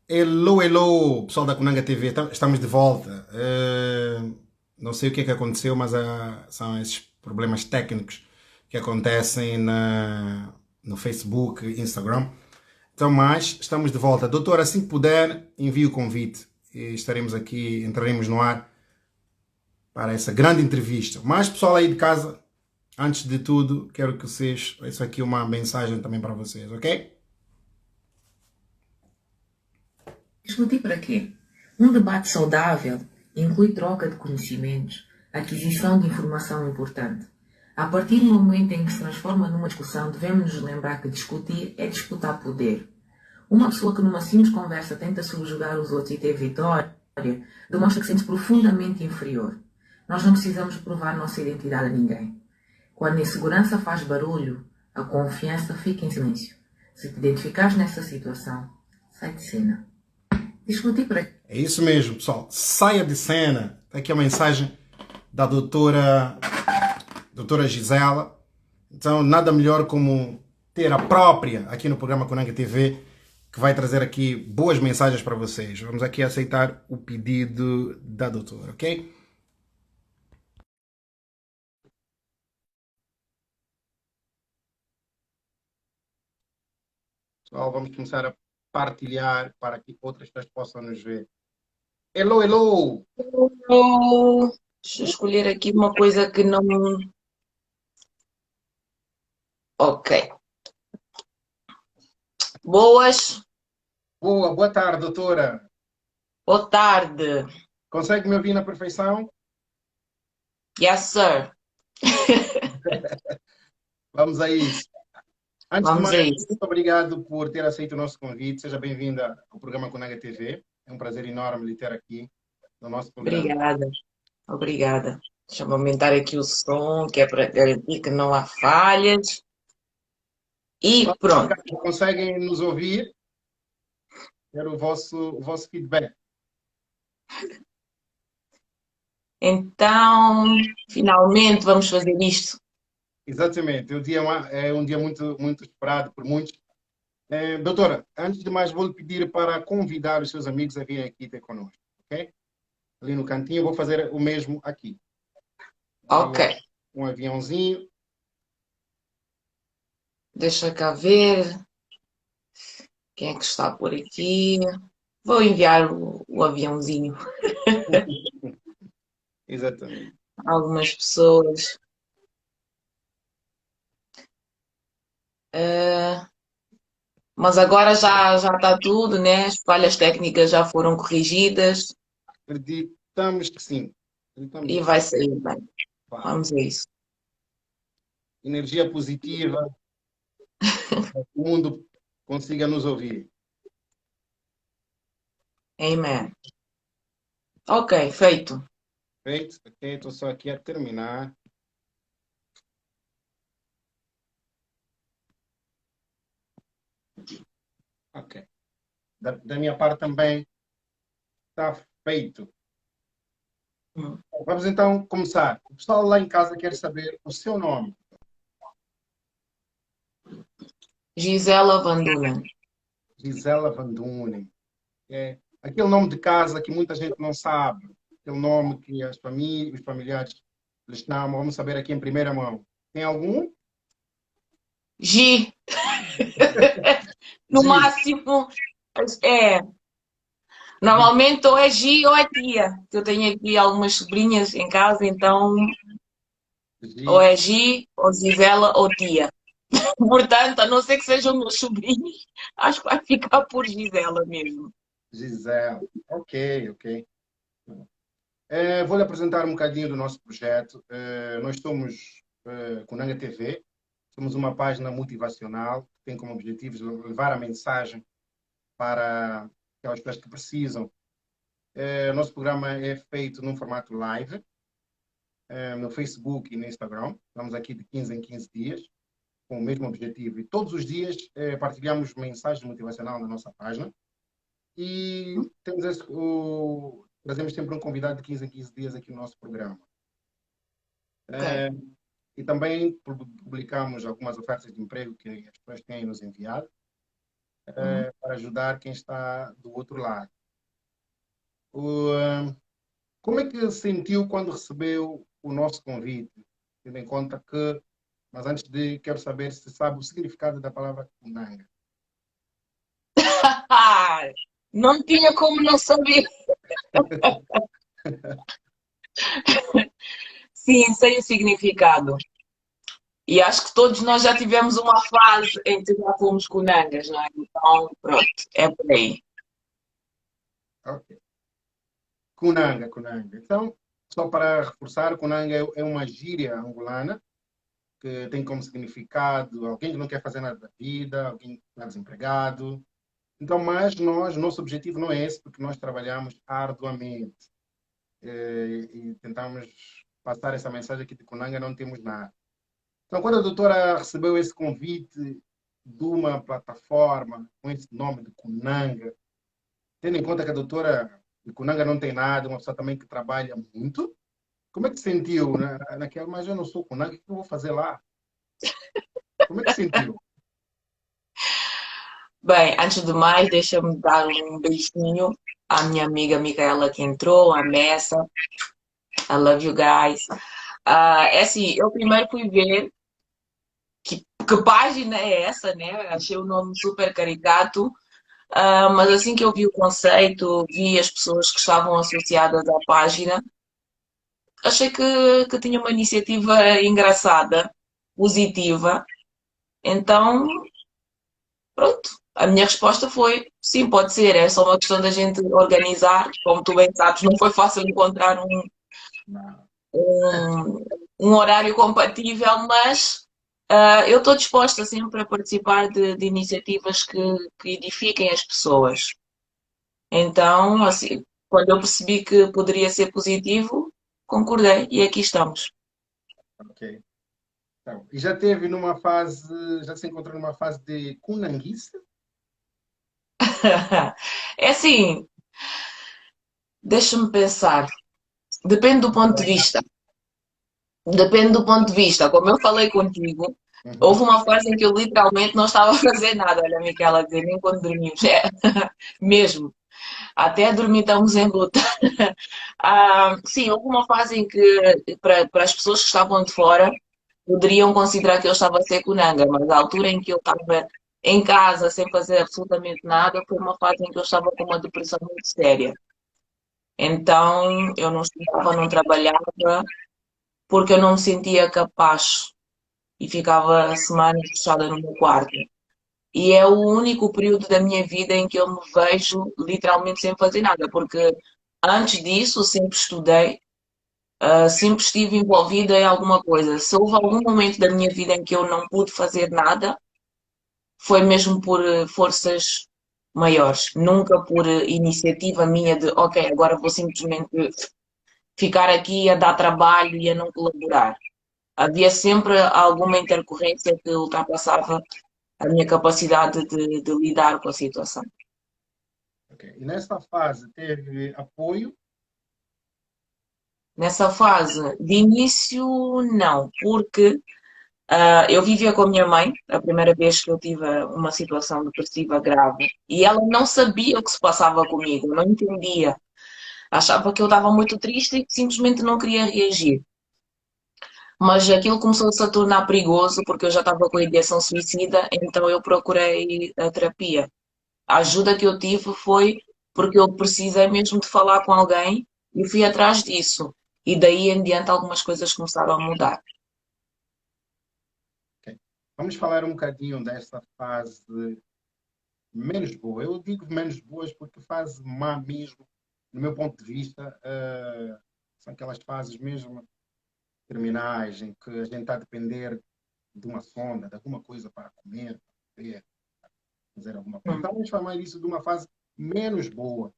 Hello, hello, pessoal da Kunanga TV, estamos de volta. Não sei o que é que aconteceu, mas são esses problemas técnicos que acontecem no Facebook, Instagram. Então, mas estamos de volta. Doutor, assim que puder, envie o convite e estaremos aqui, entraremos no ar para essa grande entrevista. Mas, pessoal aí de casa, antes de tudo, quero que vocês, isso aqui é uma mensagem também para vocês, ok? Discutir para quê? Um debate saudável inclui troca de conhecimentos, aquisição de informação importante. A partir do momento em que se transforma numa discussão, devemos nos lembrar que discutir é disputar poder. Uma pessoa que numa simples conversa tenta subjugar os outros e ter vitória, demonstra que sente-se profundamente inferior. Nós não precisamos provar nossa identidade a ninguém. Quando a insegurança faz barulho, a confiança fica em silêncio. Se te identificares nessa situação, sai de cena. Discutir para É isso mesmo, pessoal. Saia de cena. Tá aqui a mensagem da doutora Gisela. Então, nada melhor como ter a própria aqui no programa Conanga TV, que vai trazer aqui boas mensagens para vocês. Vamos aqui aceitar o pedido da doutora, ok? Pessoal, vamos começar a partilhar para que outras pessoas possam nos ver. Hello, hello! Deixa eu escolher aqui uma coisa que não. Ok. Boas. Boa tarde, doutora. Boa tarde. Consegue me ouvir na perfeição? Yes, sir. Vamos a isso. Antes de Vamos a mais, isso. muito obrigado por ter aceito o nosso convite. Seja bem-vinda ao programa Conega TV. É um prazer enorme lhe ter aqui no nosso programa. Obrigada. Obrigada. Deixa eu aumentar aqui o som, que é para garantir que não há falhas. E pronto. Conseguem nos ouvir? Quero o vosso feedback. Então, finalmente vamos fazer isto. Exatamente. É um dia muito, muito esperado por muitos. Doutora, antes de mais, vou lhe pedir para convidar os seus amigos a virem aqui ter connosco, ok? Ali no cantinho, eu vou fazer o mesmo aqui. Ok. Ali um aviãozinho. Deixa cá ver quem é que está por aqui. Vou enviar o aviãozinho Exatamente. a algumas pessoas. Ah, mas agora já está tudo, né? As falhas técnicas já foram corrigidas Acreditamos que sim. Acreditamos e que vai sim. sair bem. Vai. Vamos a isso. Energia positiva, o mundo consiga nos ouvir. Amen. Ok, feito. Perfeito? Ok, estou só aqui a terminar. Ok. Da minha parte também está feito. Hum. Vamos então começar. O pessoal lá em casa quer saber o seu nome. Gisela Van Dunen. Gisela Van Dunen. É aquele nome de casa que muita gente não sabe. Aquele nome que os familiares lhes chamam. Vamos saber aqui em primeira mão. Tem algum? Gi. No Gi. máximo, é. Normalmente ou é Gi ou é tia. Eu tenho aqui algumas sobrinhas em casa, então ou Gi. é Gi, ou Gisela, ou tia. Portanto, a não ser que sejam meus sobrinhos, acho que vai ficar por Gisela mesmo. Gisela. Ok, ok. Vou lhe apresentar um bocadinho do nosso projeto. Nós somos Kunanga TV, somos uma página motivacional que tem como objetivo levar a mensagem para aquelas pessoas que precisam. O nosso programa é feito num formato live, no Facebook e no Instagram. Estamos aqui de 15 em 15 dias, com o mesmo objetivo. E todos os dias partilhamos mensagens motivacionais na nossa página. E trazemos sempre um convidado de 15 em 15 dias aqui no nosso programa. Ok. E também publicamos algumas ofertas de emprego que as pessoas têm nos enviado. Uhum. para ajudar quem está do outro lado. O, eh, Como é que sentiu quando recebeu o nosso convite? Tendo em conta que, mas antes de, quero saber se sabe o significado da palavra Kunanga. Não tinha como não saber. Sim, sem o significado. E acho que todos nós já tivemos uma fase em que já fomos conangas, não é? Então, pronto, é por aí. Ok. Kunanga, Kunanga. Então, só para reforçar, Kunanga é uma gíria angolana que tem como significado alguém que não quer fazer nada da vida, alguém que está desempregado. Então, mas nós, nosso objetivo não é esse, porque nós trabalhamos arduamente e tentamos passar essa mensagem aqui de Kunanga, não temos nada. Então, quando a doutora recebeu esse convite de uma plataforma com esse nome de Kunanga, tendo em conta que a doutora de Kunanga não tem nada, uma pessoa também que trabalha muito, como é que se sentiu naquela, mas eu não sou Kunanga, o que eu vou fazer lá? Como é que se sentiu? Bem, antes de mais, deixa-me dar um beijinho à minha amiga Micaela que entrou, a Messa. I love you guys. É assim, eu primeiro fui ver que página é essa, né? Achei o nome super caricato. Mas assim que eu vi o conceito, vi as pessoas que estavam associadas à página, achei que tinha uma iniciativa engraçada, positiva. Então, pronto. A minha resposta foi: sim, pode ser. É só uma questão da gente organizar. Como tu bem sabes, não foi fácil encontrar Não. um, um horário compatível, mas eu estou disposta sempre a participar de iniciativas que edifiquem as pessoas. Então, assim, quando eu percebi que poderia ser positivo, concordei e aqui estamos. Ok. Então, e já teve numa fase, já se encontrou numa fase de kunanguice? É assim, deixa-me pensar. Depende do ponto de vista. Depende do ponto de vista. Como eu falei contigo, houve Uhum. uma fase em que eu literalmente não estava a fazer nada. Olha, Miquela, a dizer, nem quando dormimos. É, mesmo. Até dormir estamos em luta. Sim, houve uma fase em que, para as pessoas que estavam de fora, poderiam considerar que eu estava a ser cunanga, mas a altura em que eu estava em casa, sem fazer absolutamente nada, foi uma fase em que eu estava com uma depressão muito séria. Então, eu não estudava, não trabalhava, porque eu não me sentia capaz e ficava semanas fechada no meu quarto. E é o único período da minha vida em que eu me vejo literalmente sem fazer nada, porque antes disso sempre estudei, sempre estive envolvida em alguma coisa. Se houve algum momento da minha vida em que eu não pude fazer nada, foi mesmo por forças maiores, nunca por iniciativa minha de, ok, agora vou simplesmente ficar aqui a dar trabalho e a não colaborar. Havia sempre alguma intercorrência que ultrapassava a minha capacidade de lidar com a situação. Ok. E nessa fase teve apoio? Nessa fase, de início, não, porque eu vivia com a minha mãe, a primeira vez que eu tive uma situação depressiva grave, e ela não sabia o que se passava comigo, não entendia. Achava que eu estava muito triste e simplesmente não queria reagir. Mas aquilo começou-se a tornar perigoso porque eu já estava com a ideação suicida, então eu procurei a terapia. A ajuda que eu tive foi porque eu precisei mesmo de falar com alguém e fui atrás disso. E daí em diante algumas coisas começaram a mudar. Ok. Vamos falar um bocadinho dessa fase menos boa. Eu digo menos boas porque fase má mesmo, no meu ponto de vista, são aquelas fases mesmo terminais em que a gente está a depender de uma sonda, de alguma coisa para comer, para beber, fazer alguma coisa. Hum. Então vamos falar isso de uma fase menos boa.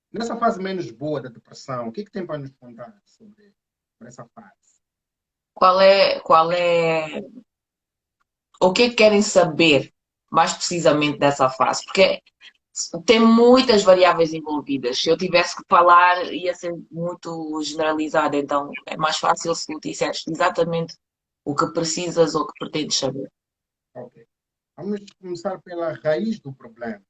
Nessa fase menos boa da depressão, o que é que tem para nos contar sobre essa fase? Qual é o que é que querem saber mais precisamente dessa fase? Porque tem muitas variáveis envolvidas. Se eu tivesse que falar, ia ser muito generalizado, então é mais fácil se tu disseres exatamente o que precisas ou o que pretendes saber. Ok. Vamos começar pela raiz do problema.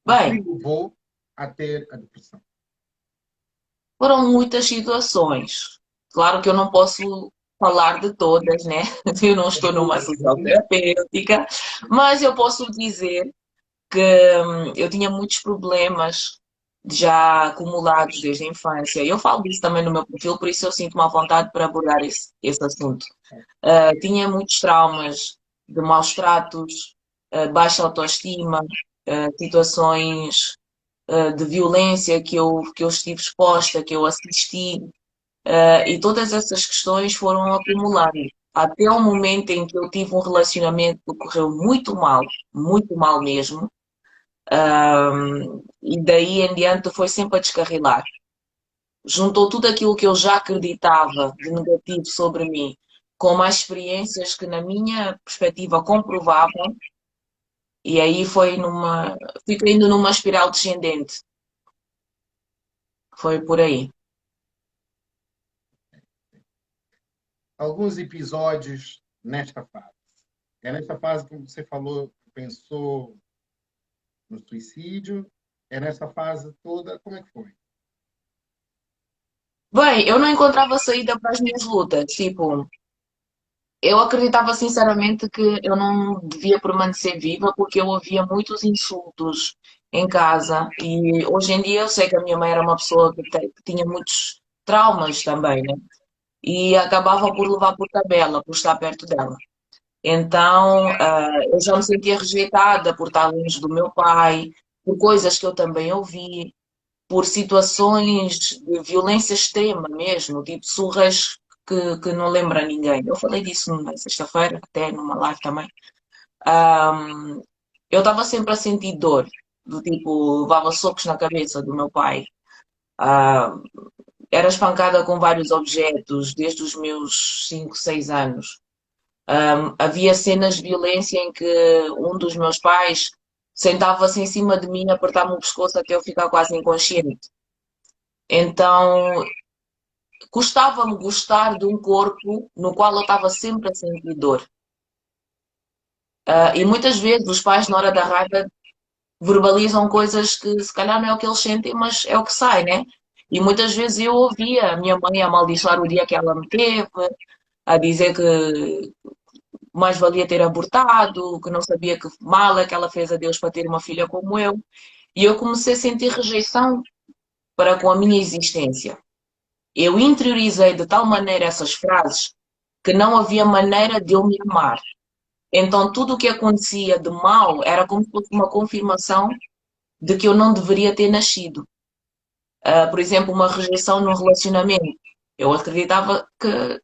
O que Bem, lhe levou a ter a depressão? foram muitas situações. Claro que eu não posso falar de todas, né? Eu não estou numa sessão terapêutica, mas eu posso dizer que eu tinha muitos problemas já acumulados desde a infância. Eu falo disso também no meu perfil, por isso eu sinto uma vontade para abordar esse assunto. Tinha muitos traumas de maus tratos, baixa autoestima, situações de violência que eu estive exposta, que eu assisti, e todas essas questões foram acumulando. Até o momento em que eu tive um relacionamento que correu muito mal mesmo, e daí em diante foi sempre a descarrilar. Juntou tudo aquilo que eu já acreditava de negativo sobre mim, com mais experiências que, na minha perspectiva, comprovavam, e aí fui caindo numa espiral descendente. Foi por aí. Alguns episódios nesta fase. É nesta fase que você falou, pensou no suicídio? É nessa fase toda? Como é que foi? Bem, eu não encontrava saída para as minhas lutas. Tipo, eu acreditava sinceramente que eu não devia permanecer viva porque eu ouvia muitos insultos em casa. E hoje em dia eu sei que a minha mãe era uma pessoa que tinha muitos traumas também, né? E acabava por levar por tabela, por estar perto dela. Então, eu já me sentia rejeitada por estar longe do meu pai, por coisas que eu também ouvi, por situações de violência extrema mesmo, tipo surras que não lembra ninguém. Eu falei disso na sexta-feira, até numa live também. Eu estava sempre a sentir dor, do tipo, levava socos na cabeça do meu pai. Ah, era espancada com vários objetos desde os meus 5 6 anos. Havia cenas de violência em que um dos meus pais sentava-se em cima de mim, apertava-me o pescoço até eu ficar quase inconsciente. Então, custava-me gostar de um corpo no qual eu estava sempre a sentir dor. E muitas vezes os pais, na hora da raiva, verbalizam coisas que se calhar não é o que eles sentem, mas é o que sai, né? E muitas vezes eu ouvia a minha mãe amaldiçoar o dia que ela me teve, a dizer que mais valia ter abortado, que não sabia que mal é que ela fez a Deus para ter uma filha como eu. E eu comecei a sentir rejeição para com a minha existência. Eu interiorizei de tal maneira essas frases que não havia maneira de eu me amar. Então, tudo o que acontecia de mal era como se fosse uma confirmação de que eu não deveria ter nascido. Por exemplo, uma rejeição num relacionamento. Eu acreditava que,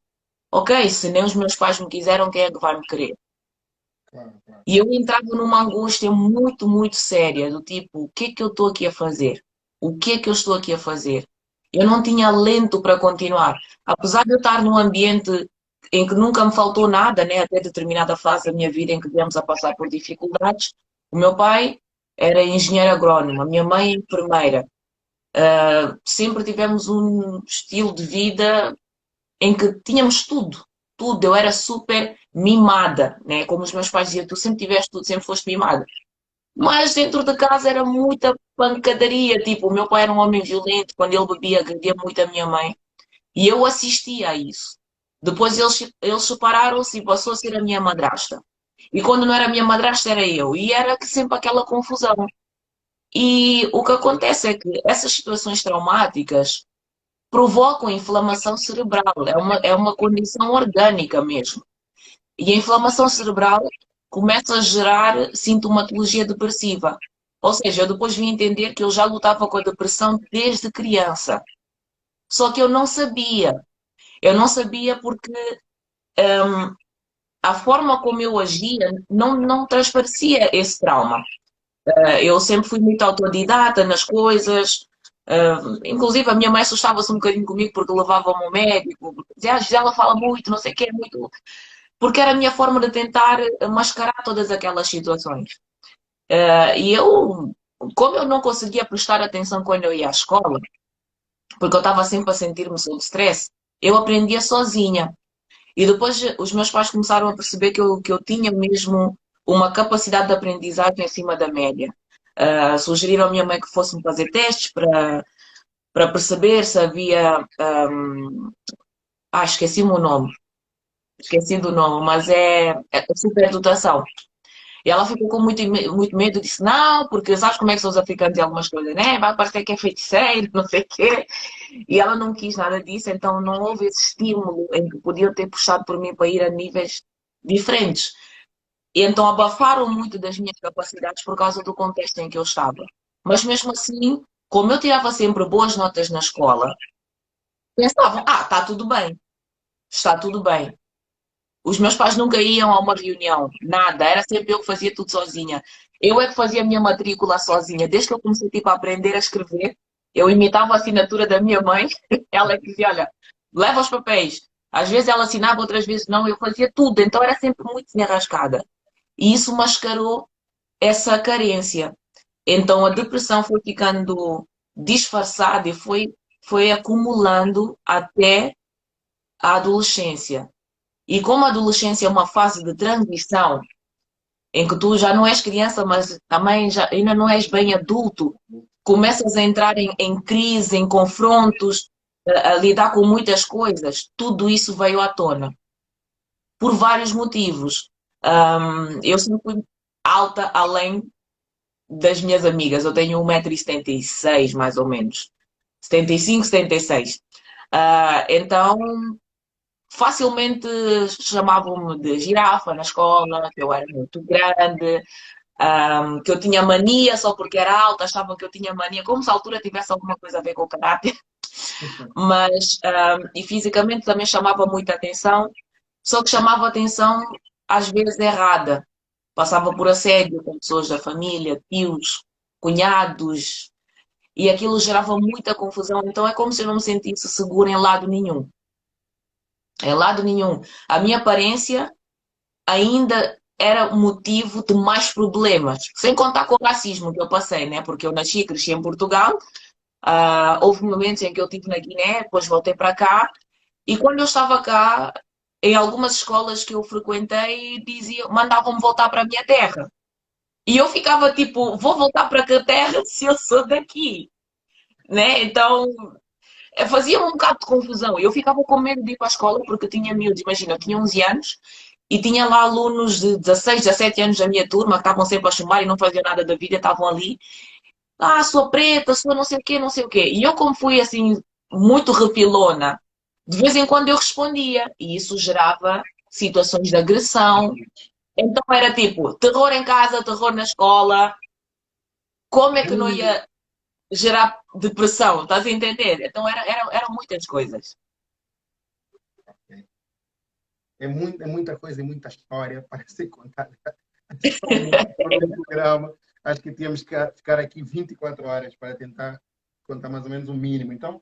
ok, se nem os meus pais me quiseram, quem é que vai me querer? Claro, claro. E eu entrava numa angústia muito, muito séria, do tipo, o que é que eu estou aqui a fazer? O que é que eu estou aqui a fazer? Eu não tinha alento para continuar. Apesar de eu estar num ambiente em que nunca me faltou nada, né, até determinada fase da minha vida em que viemos a passar por dificuldades, o meu pai era engenheiro agrónomo, a minha mãe enfermeira. Sempre tivemos um estilo de vida em que tínhamos tudo, tudo. Eu era super mimada, né? Como os meus pais diziam, tu sempre tiveste tudo, sempre foste mimada. Mas dentro de casa era muita pancadaria, tipo, o meu pai era um homem violento, quando ele bebia, agredia muito a minha mãe, e eu assistia a isso. Depois eles separaram-se e passou a ser a minha madrasta. E quando não era a minha madrasta, era eu. E era sempre aquela confusão. E o que acontece é que essas situações traumáticas provocam inflamação cerebral. É uma condição orgânica mesmo. E a inflamação cerebral começa a gerar sintomatologia depressiva. Ou seja, eu depois vim entender que eu já lutava com a depressão desde criança. Só que eu não sabia. Eu não sabia porque a forma como eu agia não transparecia esse trauma. Eu sempre fui muito autodidata nas coisas. Inclusive, a minha mãe assustava-se um bocadinho comigo porque levava-me ao médico. Dizia, Gisela fala muito, não sei o quê, muito. Porque era a minha forma de tentar mascarar todas aquelas situações. E eu, como eu não conseguia prestar atenção quando eu ia à escola, porque eu estava sempre a sentir-me sob stress, eu aprendia sozinha. E depois os meus pais começaram a perceber que eu tinha mesmo uma capacidade de aprendizagem acima da média. Sugeriram à minha mãe que fosse-me fazer testes para perceber se havia. Esqueci-me o nome. Esqueci do nome, mas é superdotação. E ela ficou com muito medo, disse, não, porque sabes como é que são os africanos e algumas coisas, né? Vai parecer que é feiticeiro, não sei o quê. E ela não quis nada disso, então não houve esse estímulo em que podiam ter puxado por mim para ir a níveis diferentes. E então abafaram muito das minhas capacidades por causa do contexto em que eu estava. Mas mesmo assim, como eu tirava sempre boas notas na escola, pensavam, está tudo bem, está tudo bem. Os meus pais nunca iam a uma reunião, nada, era sempre eu que fazia tudo sozinha. Eu é que fazia a minha matrícula sozinha. Desde que eu comecei tipo, a aprender a escrever, eu imitava a assinatura da minha mãe. Ela é que dizia, olha, leva os papéis. Às vezes ela assinava, outras vezes não, eu fazia tudo. Então era sempre muito enrascada. E isso mascarou essa carência. Então a depressão foi ficando disfarçada e foi acumulando até a adolescência. E como a adolescência é uma fase de transição, em que tu já não és criança, mas também já, ainda não és bem adulto, começas a entrar em crise, em confrontos, a lidar com muitas coisas, tudo isso veio à tona, por vários motivos. Eu sempre fui alta além das minhas amigas, eu tenho 1,76 m mais ou menos, 75, 76. Então, facilmente chamavam-me de girafa na escola, que eu era muito grande, que eu tinha mania só porque era alta, achavam que eu tinha mania, como se a altura tivesse alguma coisa a ver com o caráter, mas e fisicamente também chamava muita atenção, só que chamava atenção às vezes errada. Passava por assédio com pessoas da família, tios, cunhados, e aquilo gerava muita confusão. Então é como se eu não me sentisse segura em lado nenhum. Em lado nenhum. A minha aparência ainda era motivo de mais problemas. Sem contar com o racismo que eu passei, né? Porque eu nasci e cresci em Portugal. Houve momentos em que eu estive na Guiné, depois voltei para cá. E quando eu estava cá, em algumas escolas que eu frequentei, mandavam-me voltar para a minha terra. E eu ficava tipo, vou voltar para que terra se eu sou daqui, né? Então, fazia um bocado de confusão. Eu ficava com medo de ir para a escola porque tinha miúdos, imagina, eu tinha 11 anos e tinha lá alunos de 16, 17 anos da minha turma que estavam sempre a chamar e não faziam nada da vida, estavam ali. Sua preta, sua não sei o quê, não sei o quê. E eu, como fui assim, muito repilona, de vez em quando eu respondia e isso gerava situações de agressão. Então era tipo, terror em casa, terror na escola. Como é que não ia gerar depressão? Estás a entender? Então eram muitas coisas. É muita coisa e muita história para ser contada. Só um programa. Acho que tínhamos que ficar aqui 24 horas para tentar contar mais ou menos o mínimo. Então,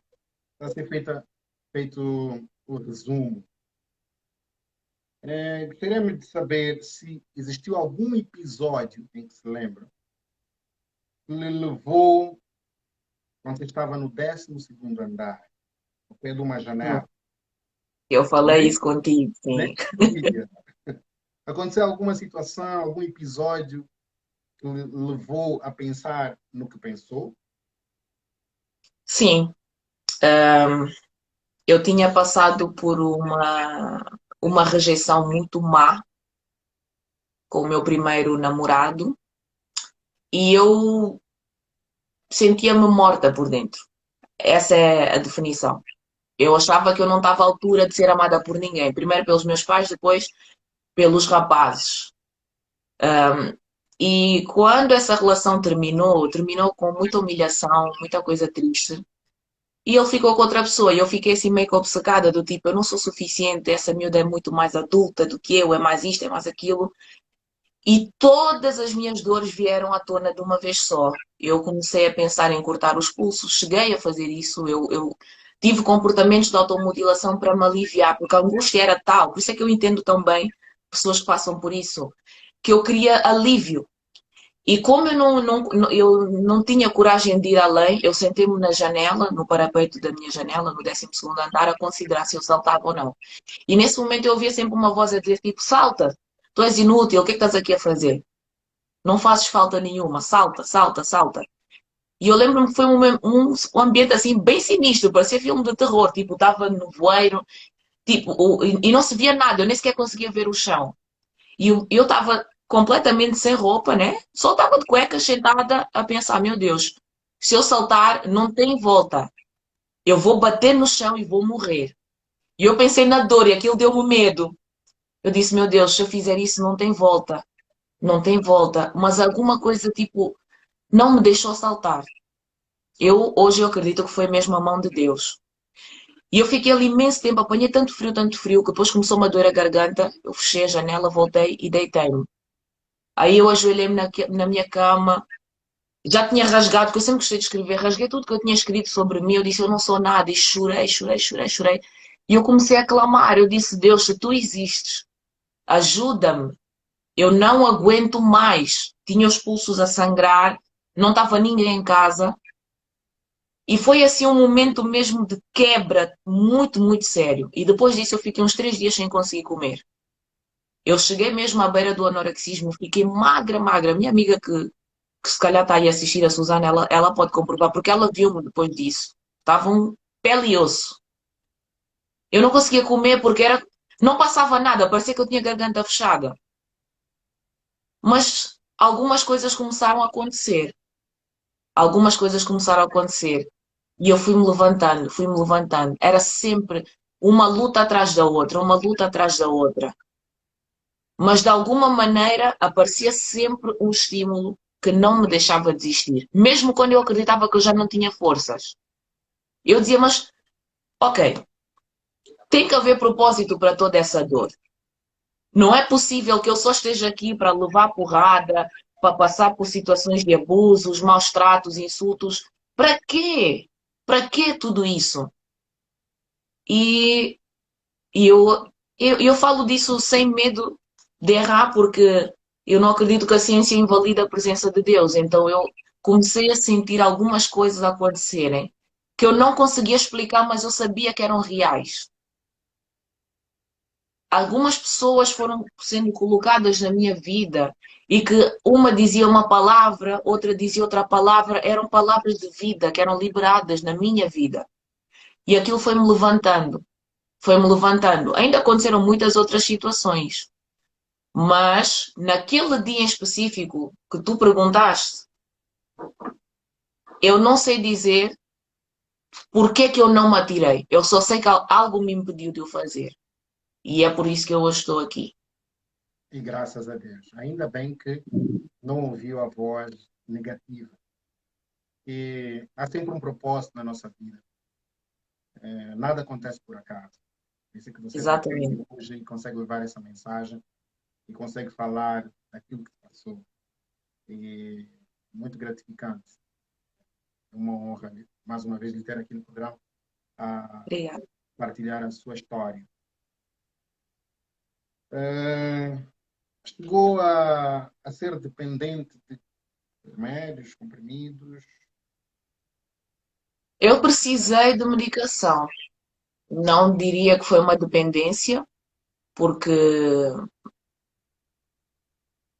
está a ser feito o resumo. Gostaríamos de saber se existiu algum episódio em que se lembra que lhe levou, quando você estava no 12º andar, ao pé de uma janela. Eu falei isso contigo, sim. Aconteceu alguma situação, algum episódio que lhe levou a pensar no que pensou? Sim. Eu tinha passado por uma rejeição muito má com o meu primeiro namorado e eu sentia-me morta por dentro. Essa é a definição. Eu achava que eu não estava à altura de ser amada por ninguém. Primeiro pelos meus pais, depois pelos rapazes. E quando essa relação terminou com muita humilhação, muita coisa triste. E ele ficou com outra pessoa. E eu fiquei assim meio que obcecada, do tipo, eu não sou suficiente, essa miúda é muito mais adulta do que eu, é mais isto, é mais aquilo. E todas as minhas dores vieram à tona de uma vez só. Eu comecei a pensar em cortar os pulsos, cheguei a fazer isso. Eu tive comportamentos de automutilação para me aliviar, porque a angústia era tal. Por isso é que eu entendo tão bem pessoas que passam por isso, que eu queria alívio. E como eu não tinha coragem de ir além, eu sentei-me na janela, no parapeito da minha janela, no 12º andar, a considerar se eu saltava ou não. E nesse momento eu ouvia sempre uma voz a dizer, tipo, salta, tu és inútil, o que é que estás aqui a fazer? Não fazes falta nenhuma, salta, salta, salta. E eu lembro-me que foi um ambiente assim bem sinistro, parecia filme de terror, tipo, estava no voeiro, tipo, e não se via nada, eu nem sequer conseguia ver o chão. E eu estava completamente sem roupa, né? Só estava de cuecas sentada a pensar, meu Deus, se eu saltar, não tem volta. Eu vou bater no chão e vou morrer. E eu pensei na dor e aquilo deu-me medo. Eu disse, meu Deus, se eu fizer isso, não tem volta. Não tem volta. Mas alguma coisa, tipo, não me deixou saltar. Hoje eu acredito que foi mesmo a mão de Deus. E eu fiquei ali imenso tempo, apanhei tanto frio, que depois começou-me a doer a garganta. Eu fechei a janela, voltei e deitei-me. Aí eu ajoelhei-me na minha cama, já tinha rasgado, porque eu sempre gostei de escrever, rasguei tudo que eu tinha escrito sobre mim, eu disse eu não sou nada, e chorei, chorei, chorei, chorei. E eu comecei a clamar, eu disse, Deus, se tu existes, ajuda-me, eu não aguento mais. Tinha os pulsos a sangrar, não estava ninguém em casa, e foi assim um momento mesmo de quebra muito, muito sério. E depois disso eu fiquei uns 3 dias sem conseguir comer. Eu cheguei mesmo à beira do anorexismo, fiquei magra, magra. Minha amiga que se calhar está aí a assistir, a Susana, ela pode comprovar, porque ela viu-me depois disso. Estava um pele e osso. Eu não conseguia comer porque não passava nada, parecia que eu tinha a garganta fechada. Mas algumas coisas começaram a acontecer. Algumas coisas começaram a acontecer. E eu fui-me levantando, fui-me levantando. Era sempre uma luta atrás da outra, uma luta atrás da outra. Mas de alguma maneira aparecia sempre um estímulo que não me deixava desistir. Mesmo quando eu acreditava que eu já não tinha forças. Eu dizia, mas, ok, tem que haver propósito para toda essa dor. Não é possível que eu só esteja aqui para levar porrada, para passar por situações de abusos, maus tratos, insultos. Para quê? Para quê tudo isso? E, e eu falo disso sem medo de errar, porque eu não acredito que a ciência invalida a presença de Deus. Então eu comecei a sentir algumas coisas acontecerem que eu não conseguia explicar, mas eu sabia que eram reais. Algumas pessoas foram sendo colocadas na minha vida e que uma dizia uma palavra, outra dizia outra palavra, eram palavras de vida que eram liberadas na minha vida. E aquilo foi-me levantando, foi-me levantando. Ainda aconteceram muitas outras situações, mas naquele dia em específico que tu perguntaste, eu não sei dizer porque que eu não me atirei. Eu só sei que algo me impediu de o fazer. E é por isso que eu hoje estou aqui. E graças a Deus. Ainda bem que não ouviu a voz negativa. E há sempre um propósito na nossa vida. Nada acontece por acaso. Isso que você está Exatamente. aqui hoje e consegue levar essa mensagem e consegue falar daquilo que passou. E muito gratificante. É uma honra, mais uma vez, lhe ter aqui no programa a Obrigada. partilhar a sua história. Chegou a ser dependente de remédios, comprimidos. Eu precisei de medicação. Não diria que foi uma dependência, porque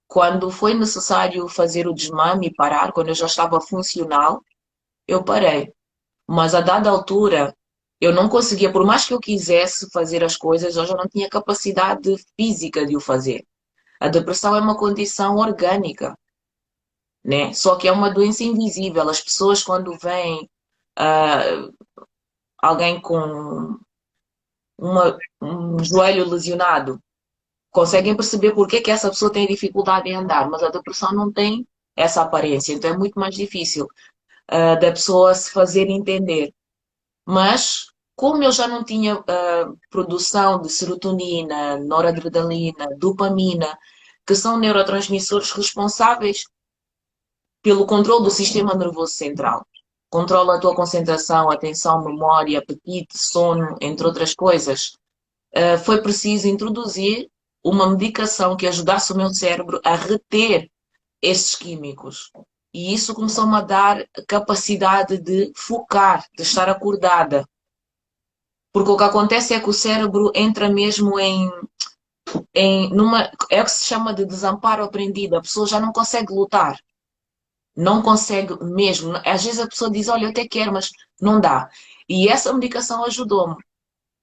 quando foi necessário fazer o desmame e parar, quando eu já estava funcional, eu parei. Mas a dada altura, eu não conseguia, por mais que eu quisesse fazer as coisas, eu já não tinha capacidade física de o fazer. A depressão é uma condição orgânica, né? Só que é uma doença invisível. As pessoas, quando veem ah, alguém com um joelho lesionado, conseguem perceber por que essa pessoa tem dificuldade em andar, mas a depressão não tem essa aparência, então é muito mais difícil da pessoa se fazer entender. Mas, como eu já não tinha produção de serotonina, noradrenalina, dopamina, que são neurotransmissores responsáveis pelo controle do sistema nervoso central. Controla a tua concentração, atenção, memória, apetite, sono, entre outras coisas. Foi preciso introduzir uma medicação que ajudasse o meu cérebro a reter esses químicos. E isso começou-me a dar a capacidade de focar, de estar acordada. Porque o que acontece é que o cérebro entra mesmo é o que se chama de desamparo aprendido. A pessoa já não consegue lutar. Não consegue mesmo. Às vezes a pessoa diz, olha, eu até quero, mas não dá. E essa medicação ajudou-me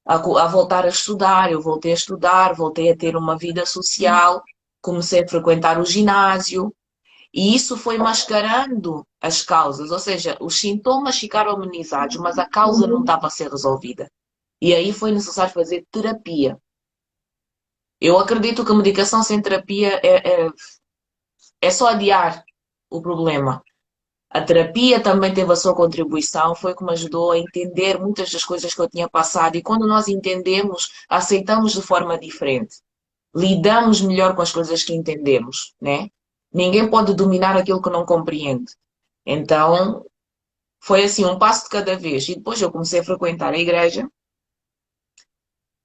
a voltar a estudar. Eu voltei a estudar, voltei a ter uma vida social, comecei a frequentar o ginásio. E isso foi mascarando as causas, ou seja, os sintomas ficaram amenizados, mas a causa não estava a ser resolvida. E aí foi necessário fazer terapia. Eu acredito que a medicação sem terapia é só adiar o problema. A terapia também teve a sua contribuição, foi o que me ajudou a entender muitas das coisas que eu tinha passado. E quando nós entendemos, aceitamos de forma diferente. Lidamos melhor com as coisas que entendemos, né? Ninguém pode dominar aquilo que não compreende. Então, foi assim, um passo de cada vez. E depois eu comecei a frequentar a igreja.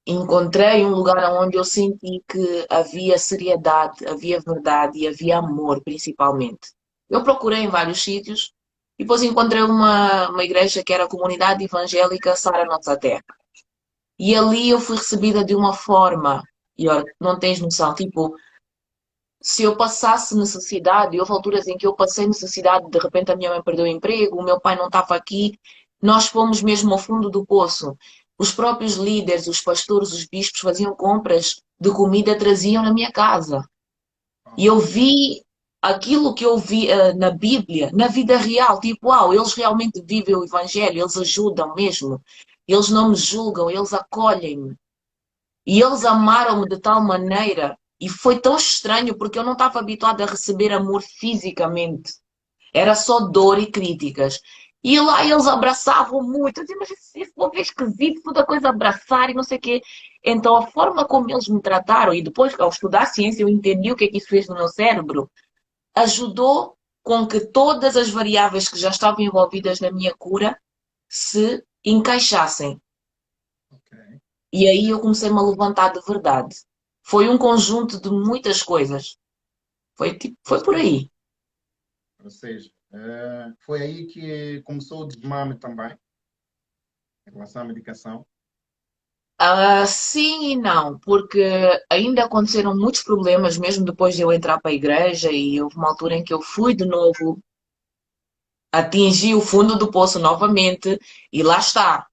Encontrei um lugar onde eu senti que havia seriedade, havia verdade e havia amor, principalmente. Eu procurei em vários sítios e depois encontrei uma igreja que era a Comunidade Evangélica Sara Nossa Terra. E ali eu fui recebida de uma forma, e olha, não tens noção, tipo, se eu passasse necessidade, e houve alturas em que eu passei necessidade, de repente a minha mãe perdeu o emprego, o meu pai não estava aqui, nós fomos mesmo ao fundo do poço. Os próprios líderes, os pastores, os bispos faziam compras de comida, traziam na minha casa. E eu vi aquilo que eu vi na Bíblia, na vida real, tipo, uau, eles realmente vivem o Evangelho, eles ajudam mesmo, eles não me julgam, eles acolhem-me. E eles amaram-me de tal maneira, e foi tão estranho porque eu não estava habituada a receber amor fisicamente. Era só dor e críticas. E lá eles abraçavam muito. Eu dizia, mas esse povo é esquisito, toda coisa abraçar e não sei o quê. Então a forma como eles me trataram, e depois ao estudar ciência eu entendi o que é que isso fez no meu cérebro, ajudou com que todas as variáveis que já estavam envolvidas na minha cura se encaixassem. Ok. E aí eu comecei-me a levantar de verdade. Foi um conjunto de muitas coisas. Foi, tipo, Ou foi por seja, aí. foi aí que começou o desmame também, em relação à medicação. Ah, sim e não, porque ainda aconteceram muitos problemas, mesmo depois de eu entrar para a igreja, e houve uma altura em que eu fui de novo, atingi o fundo do poço novamente, e lá está.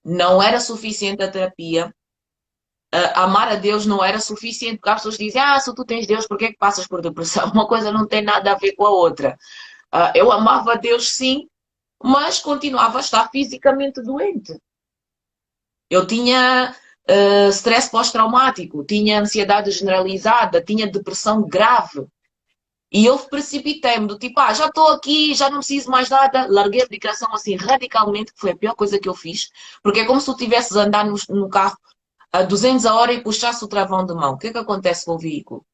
Não era suficiente a terapia. Amar a Deus não era suficiente, porque as pessoas dizem, se tu tens Deus, por que é que passas por depressão? Uma coisa não tem nada a ver com a outra. Eu amava a Deus, sim, mas continuava a estar fisicamente doente. Eu tinha stress pós-traumático, tinha ansiedade generalizada, tinha depressão grave. E eu precipitei-me do tipo, já estou aqui, já não preciso mais nada. Larguei a medicação assim radicalmente, que foi a pior coisa que eu fiz. Porque é como se tu estivesses a andar no carro a 200 a hora e puxasse o travão de mão. O que é que acontece com o veículo?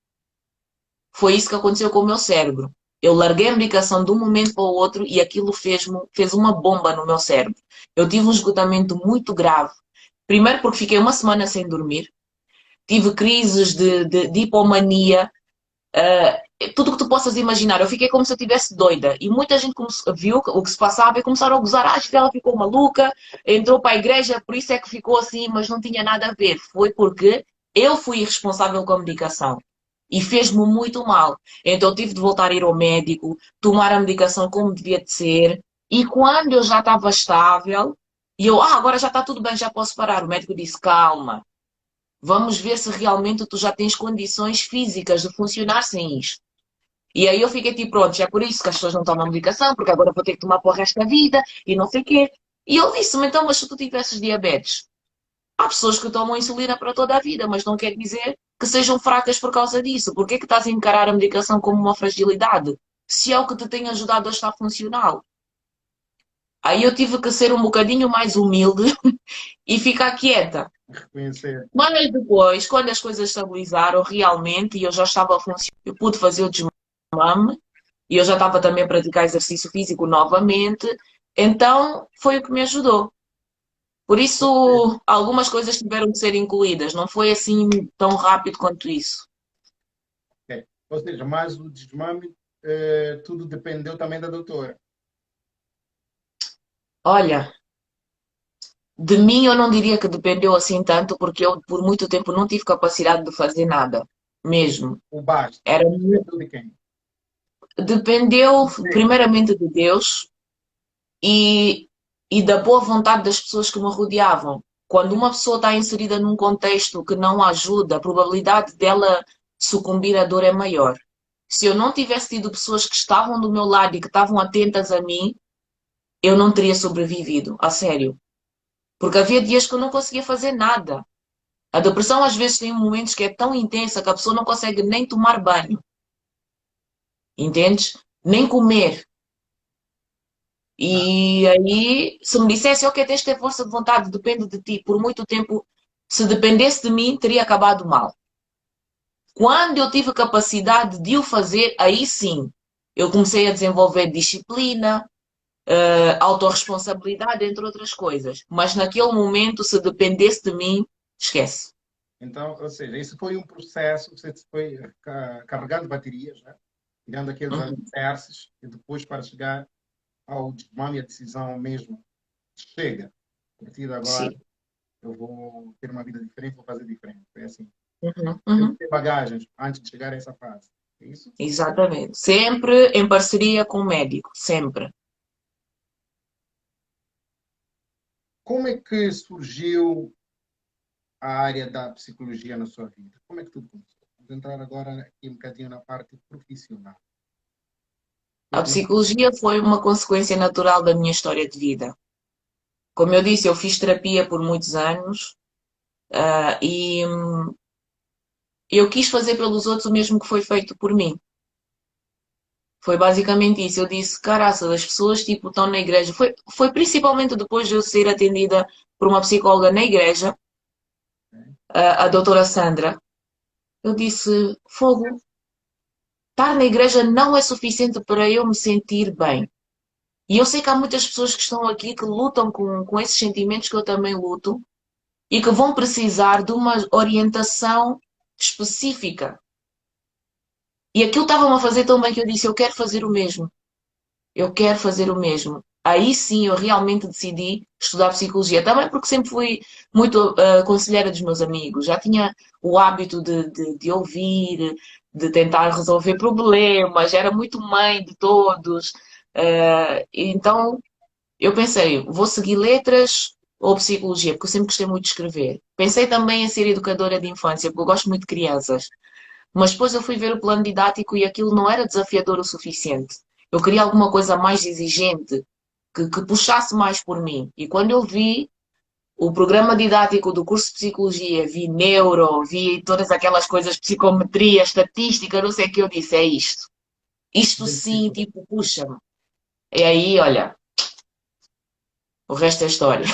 Foi isso que aconteceu com o meu cérebro. Eu larguei a medicação de um momento para o outro e aquilo fez uma bomba no meu cérebro. Eu tive um esgotamento muito grave. Primeiro porque fiquei uma semana sem dormir. Tive crises de hipomania. Tudo o que tu possas imaginar. Eu fiquei como se eu estivesse doida. E muita gente viu o que se passava e começaram a gozar. Ela ficou maluca, entrou para a igreja, por isso é que ficou assim, mas não tinha nada a ver. Foi porque eu fui irresponsável com a medicação. E fez-me muito mal. Então tive de voltar a ir ao médico, tomar a medicação como devia de ser. E quando eu já estava estável, e eu, agora já está tudo bem, já posso parar. O médico disse, calma, vamos ver se realmente tu já tens condições físicas de funcionar sem isto. E aí eu fiquei tipo, pronto, é por isso que as pessoas não tomam medicação, porque agora vou ter que tomar para o resto da vida e não sei o quê. E ele disse-me, então, mas se tu tivesses diabetes, há pessoas que tomam insulina para toda a vida, mas não quer dizer que sejam fracas por causa disso. Por que é que estás a encarar a medicação como uma fragilidade? Se é o que te tem ajudado a estar funcional. Aí eu tive que ser um bocadinho mais humilde e ficar quieta. Reconhecer. Mas depois, quando as coisas estabilizaram realmente e eu já estava a funcionar, eu pude fazer o desmame e eu já estava também a praticar exercício físico novamente, então foi o que me ajudou. Por Ou seja, isso, algumas coisas tiveram de ser incluídas, não foi assim tão rápido quanto isso. mas o desmame tudo dependeu também da doutora. Olha, de mim eu não diria que dependeu assim tanto, porque eu por muito tempo não tive capacidade de fazer nada, mesmo. O basta. Era, Dependeu de quem? dependeu Você. primeiramente de Deus e, e da boa vontade das pessoas que me rodeavam. Quando uma pessoa está inserida num contexto que não a ajuda, a probabilidade dela sucumbir à dor é maior. Se eu não tivesse tido pessoas que estavam do meu lado e que estavam atentas a mim, eu não teria sobrevivido, a sério. Porque havia dias que eu não conseguia fazer nada. A depressão às vezes tem momentos que é tão intensa que a pessoa não consegue nem tomar banho, entendes? Nem comer. Ah, E aí, se me dissesse, ok, tens de ter força de vontade, depende de ti. Por muito tempo, se dependesse de mim, teria acabado mal. Quando eu tive capacidade de o fazer, aí sim, eu comecei a desenvolver disciplina, autorresponsabilidade, entre outras coisas. Mas naquele momento, se dependesse de mim, esquece. então, ou seja, isso foi um processo, você foi carregando baterias, né? Tirando aqueles Uhum. alicerces e depois para chegar ao desmame e a decisão mesmo. Chega. A partir de agora, Sim. eu vou ter uma vida diferente, vou fazer diferente. Foi assim. Uhum, Temos que uhum. ter bagagens antes de chegar a essa fase. É isso? Exatamente. Sempre em parceria com o médico, sempre. Como é que surgiu a área da psicologia na sua vida? Como é que tudo começou? Vamos entrar agora aqui um bocadinho na parte profissional. A psicologia foi uma consequência natural da minha história de vida. Como eu disse, eu fiz terapia por muitos anos, e eu quis fazer pelos outros o mesmo que foi feito por mim. Foi basicamente isso. Eu disse, caraças, as pessoas tipo estão na igreja. Foi principalmente depois de eu ser atendida por uma psicóloga na igreja, Né? a doutora Sandra. Eu disse, fogo, estar na igreja não é suficiente para eu me sentir bem. E eu sei que há muitas pessoas que estão aqui que lutam com esses sentimentos que eu também luto e que vão precisar de uma orientação específica. E aquilo estava-me a fazer tão bem que eu disse: eu quero fazer o mesmo. Eu quero fazer o mesmo. Aí sim eu realmente decidi estudar psicologia. Também porque sempre fui muito conselheira dos meus amigos. Já tinha o hábito de ouvir, de tentar resolver problemas. Era muito mãe de todos. Então eu pensei, vou seguir letras ou psicologia, porque eu sempre gostei muito de escrever. Pensei também em ser educadora de infância, porque eu gosto muito de crianças. Mas depois eu fui ver o plano didático e aquilo não era desafiador o suficiente. Eu queria alguma coisa mais exigente, que puxasse mais por mim. E quando eu vi o programa didático do curso de psicologia, vi neuro, vi todas aquelas coisas, psicometria, estatística, não sei o que, eu disse, é isto. Isto sim, Identificou. tipo, puxa-me. E aí, olha, o resto é história.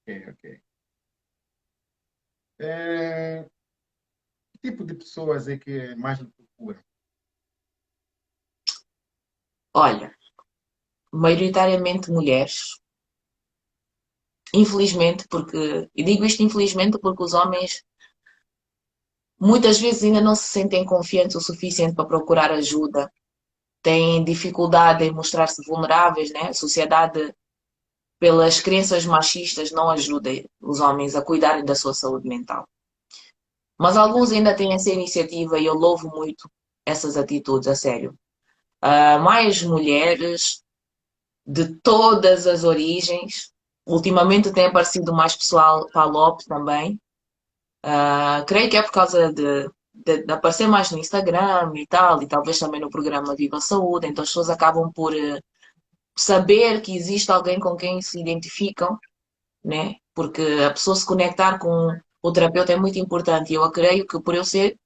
Ok, ok. É, que tipo de pessoas é que mais lhe procuram? Olha, maioritariamente mulheres, infelizmente, porque, e digo isto infelizmente porque os homens muitas vezes ainda não se sentem confiantes o suficiente para procurar ajuda, têm dificuldade em mostrar-se vulneráveis, né? A sociedade, pelas crenças machistas, não ajuda os homens a cuidarem da sua saúde mental. Mas alguns ainda têm essa iniciativa e eu louvo muito essas atitudes, a sério. Mais mulheres de todas as origens. Ultimamente tem aparecido mais pessoal PALOP também. Creio que é por causa de aparecer mais no Instagram e tal, e talvez também no programa Viva Saúde, então as pessoas acabam por saber que existe alguém com quem se identificam, né? Porque a pessoa se conectar com o terapeuta é muito importante, e eu creio que por eu ser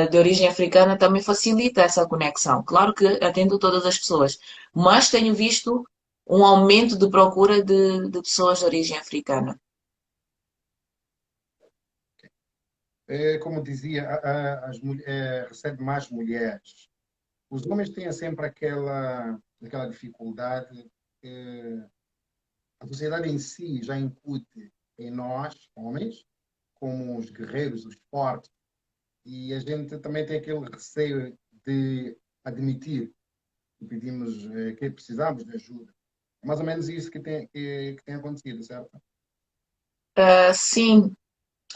de origem africana também facilita essa conexão. Claro que atendo todas as pessoas, mas tenho visto um aumento de procura de pessoas de origem africana. Como dizia, recebe mais mulheres. Os homens têm sempre aquela dificuldade que a sociedade em si já incute em nós, homens, como os guerreiros, os fortes, e a gente também tem aquele receio de admitir que pedimos, que precisamos de ajuda. É mais ou menos isso que tem acontecido, certo? Sim,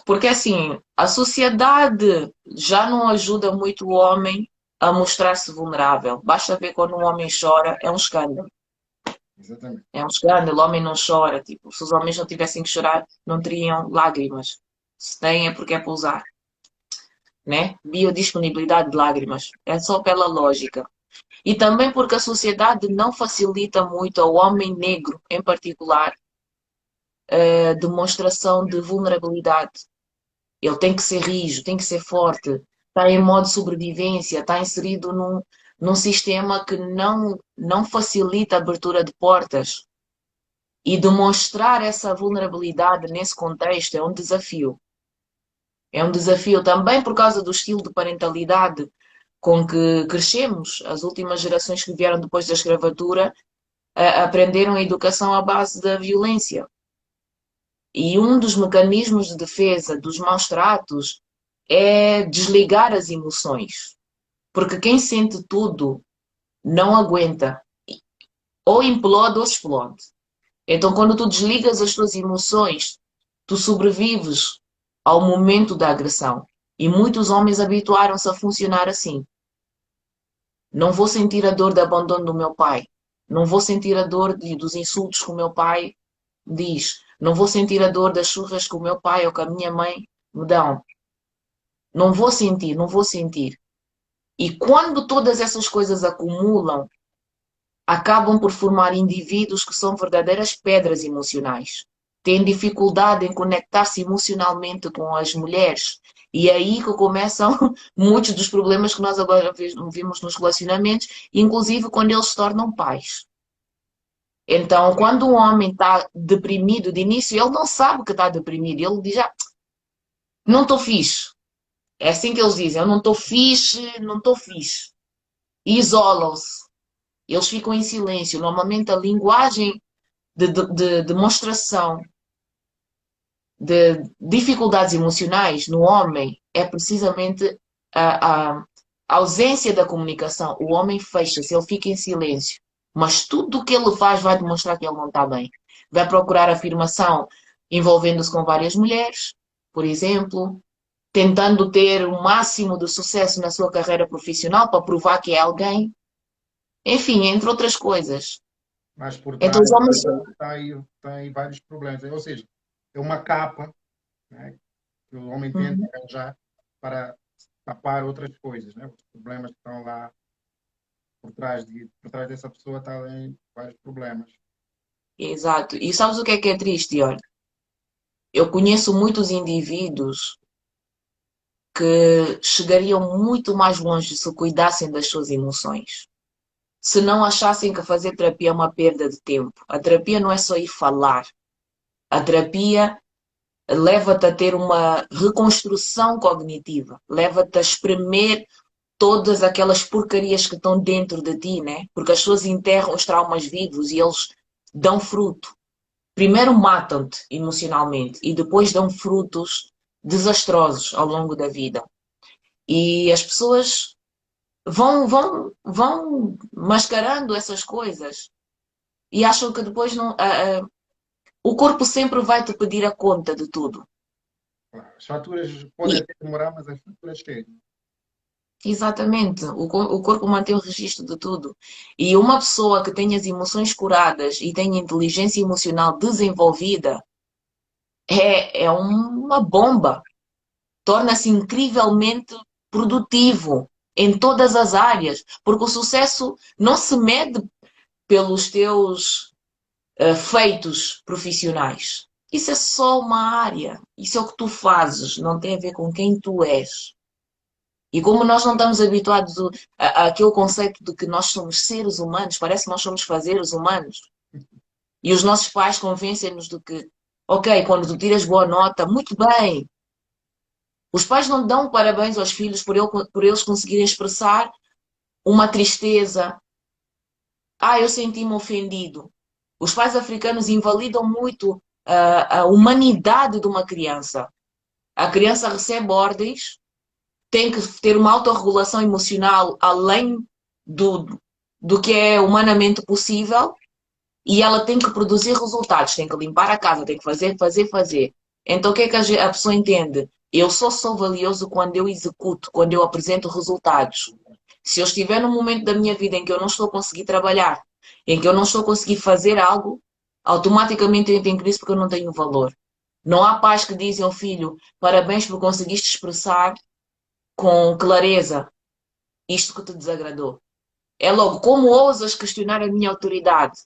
porque assim, a sociedade já não ajuda muito o homem a mostrar-se vulnerável. Basta ver quando um homem chora, é um escândalo. Exatamente. É um escândalo, o homem não chora. Tipo, se os homens não tivessem que chorar, não teriam lágrimas. Se têm é porque é para usar, né? Biodisponibilidade de lágrimas. É só pela lógica. E também porque a sociedade não facilita muito ao homem negro, em particular, a demonstração de vulnerabilidade. Ele tem que ser rijo, tem que ser forte, está em modo de sobrevivência, está inserido num sistema que não facilita a abertura de portas. E demonstrar essa vulnerabilidade nesse contexto é um desafio. É um desafio também por causa do estilo de parentalidade com que crescemos. As últimas gerações que vieram depois da escravatura aprenderam a educação à base da violência. E um dos mecanismos de defesa dos maus tratos é desligar as emoções. Porque quem sente tudo não aguenta. Ou implode ou explode. Então, quando tu desligas as tuas emoções, tu sobrevives ao momento da agressão. E muitos homens habituaram-se a funcionar assim. Não vou sentir a dor de abandono do meu pai. Não vou sentir a dor dos insultos que o meu pai diz. Não vou sentir a dor das churras que o meu pai ou que a minha mãe me dão. Não vou sentir, não vou sentir. E quando todas essas coisas acumulam, acabam por formar indivíduos que são verdadeiras pedras emocionais. Têm dificuldade em conectar-se emocionalmente com as mulheres. E é aí que começam muitos dos problemas que nós agora vimos nos relacionamentos, inclusive quando eles se tornam pais. Então, quando um homem está deprimido de início, ele não sabe que está deprimido. Ele diz, não estou fixe. É assim que eles dizem, eu não estou fixe, não estou fixe. E isolam-se. Eles ficam em silêncio. Normalmente a linguagem de demonstração de dificuldades emocionais no homem é precisamente a ausência da comunicação. O homem fecha-se, ele fica em silêncio. Mas tudo o que ele faz vai demonstrar que ele não está bem. Vai procurar afirmação envolvendo-se com várias mulheres, por exemplo, tentando ter o máximo de sucesso na sua carreira profissional para provar que é alguém. Enfim, entre outras coisas. Mas por Então, trás os homens. está aí vários problemas. Ou seja, é uma capa, né, que o homem tenta Uhum. arranjar para tapar outras coisas, né? Os problemas que estão lá por trás dessa pessoa estão aí vários problemas. Exato. E sabes o que é triste, olha? Eu conheço muitos indivíduos que chegariam muito mais longe se cuidassem das suas emoções. Se não achassem que fazer terapia é uma perda de tempo. A terapia não é só ir falar. A terapia leva-te a ter uma reconstrução cognitiva, leva-te a espremer todas aquelas porcarias que estão dentro de ti, né? Porque as pessoas enterram os traumas vivos e eles dão fruto. Primeiro matam-te emocionalmente e depois dão frutos desastrosos ao longo da vida. E as pessoas vão mascarando essas coisas e acham que depois não, o corpo sempre vai te pedir a conta de tudo. As faturas podem E, até demorar, mas as faturas chegam. exatamente, o corpo mantém o registro de tudo. E uma pessoa que tem as emoções curadas e tem inteligência emocional desenvolvida é uma bomba. Torna-se incrivelmente produtivo em todas as áreas, porque o sucesso não se mede pelos teus feitos profissionais. Isso é só uma área, isso é o que tu fazes, não tem a ver com quem tu és. E como nós não estamos habituados àquele conceito de que nós somos seres humanos, parece que nós somos fazeres humanos. E os nossos pais convencem-nos de que, ok, quando tu tiras boa nota, muito bem. Os pais não dão parabéns aos filhos por eles conseguirem expressar uma tristeza. Eu senti-me ofendido. Os pais africanos invalidam muito a humanidade de uma criança. A criança recebe ordens tem que ter uma autorregulação emocional além do que é humanamente possível e ela tem que produzir resultados, tem que limpar a casa, tem que fazer, fazer, fazer. Então o que é que a pessoa entende? Eu só sou valioso quando eu executo, quando eu apresento resultados. Se eu estiver num momento da minha vida em que eu não estou a conseguir trabalhar, em que eu não estou a conseguir fazer algo, automaticamente eu entro em crise porque eu não tenho valor. Não há pais que dizem ao filho, parabéns por conseguiste expressar com clareza isto que te desagradou. É logo, como ousas questionar a minha autoridade?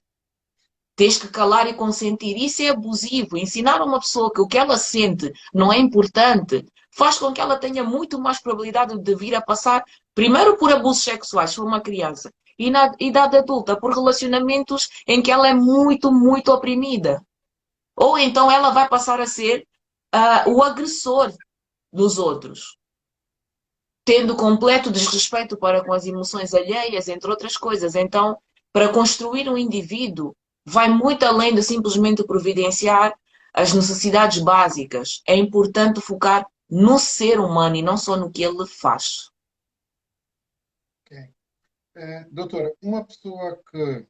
Tens que calar e consentir. Isso é abusivo. Ensinar a uma pessoa que o que ela sente não é importante faz com que ela tenha muito mais probabilidade de vir a passar, primeiro por abusos sexuais, se for uma criança, e na idade adulta, por relacionamentos em que ela é muito, muito oprimida. Ou então ela vai passar a ser o agressor dos outros, tendo completo desrespeito para com as emoções alheias, entre outras coisas. Então, para construir um indivíduo, vai muito além de simplesmente providenciar as necessidades básicas. É importante focar no ser humano e não só no que ele faz. Ok. Doutora, uma pessoa que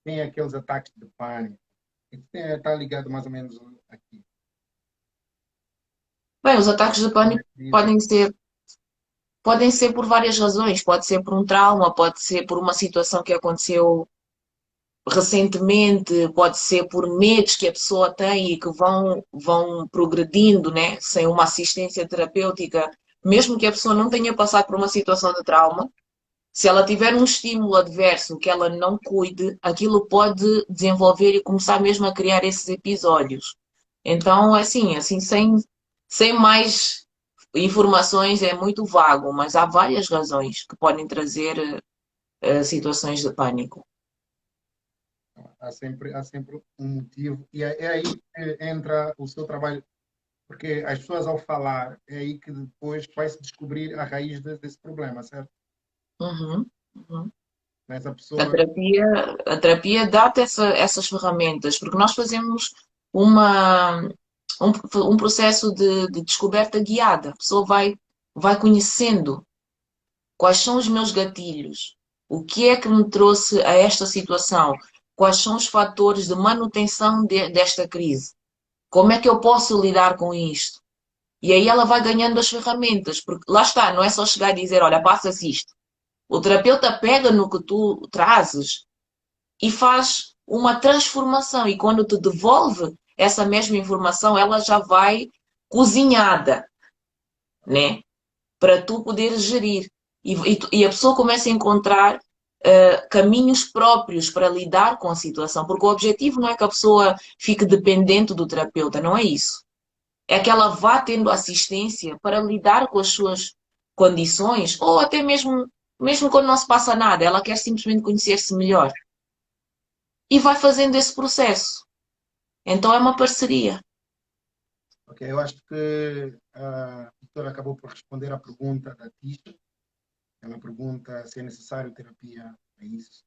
tem aqueles ataques de pânico, está ligado mais ou menos aqui. Bem, os ataques de Como é pânico que diz? podem ser por várias razões. Pode ser por um trauma, pode ser por uma situação que aconteceu recentemente, pode ser por medos que a pessoa tem e que vão progredindo, né, sem uma assistência terapêutica, mesmo que a pessoa não tenha passado por uma situação de trauma, se ela tiver um estímulo adverso que ela não cuide, aquilo pode desenvolver e começar mesmo a criar esses episódios. Então, assim, sem mais informações é muito vago, mas há várias razões que podem trazer situações de pânico. Há sempre um motivo, e é aí que entra o seu trabalho, porque as pessoas ao falar, é aí que depois vai-se descobrir a raiz desse problema, certo? Uhum, uhum. Essa A pessoa, terapia, a terapia dá-te essas ferramentas, porque nós fazemos uma, um processo de descoberta guiada. A pessoa vai conhecendo quais são os meus gatilhos, o que é que me trouxe a esta situação, quais são os fatores de manutenção desta crise, como é que eu posso lidar com isto. E aí ela vai ganhando as ferramentas, porque lá está, não é só chegar e dizer, olha, passa-se isto. O terapeuta pega no que tu trazes e faz uma transformação. E quando te devolve essa mesma informação, ela já vai cozinhada, né? Para tu poderes gerir. E a pessoa começa a encontrar caminhos próprios para lidar com a situação, porque o objetivo não é que a pessoa fique dependente do terapeuta, não é isso. É que ela vá tendo assistência para lidar com as suas condições, ou até mesmo quando não se passa nada, ela quer simplesmente conhecer-se melhor. E vai fazendo esse processo. Então é uma parceria. ok, eu acho que a doutora acabou por responder à pergunta da Tisha. Ela pergunta se é necessário terapia para isso.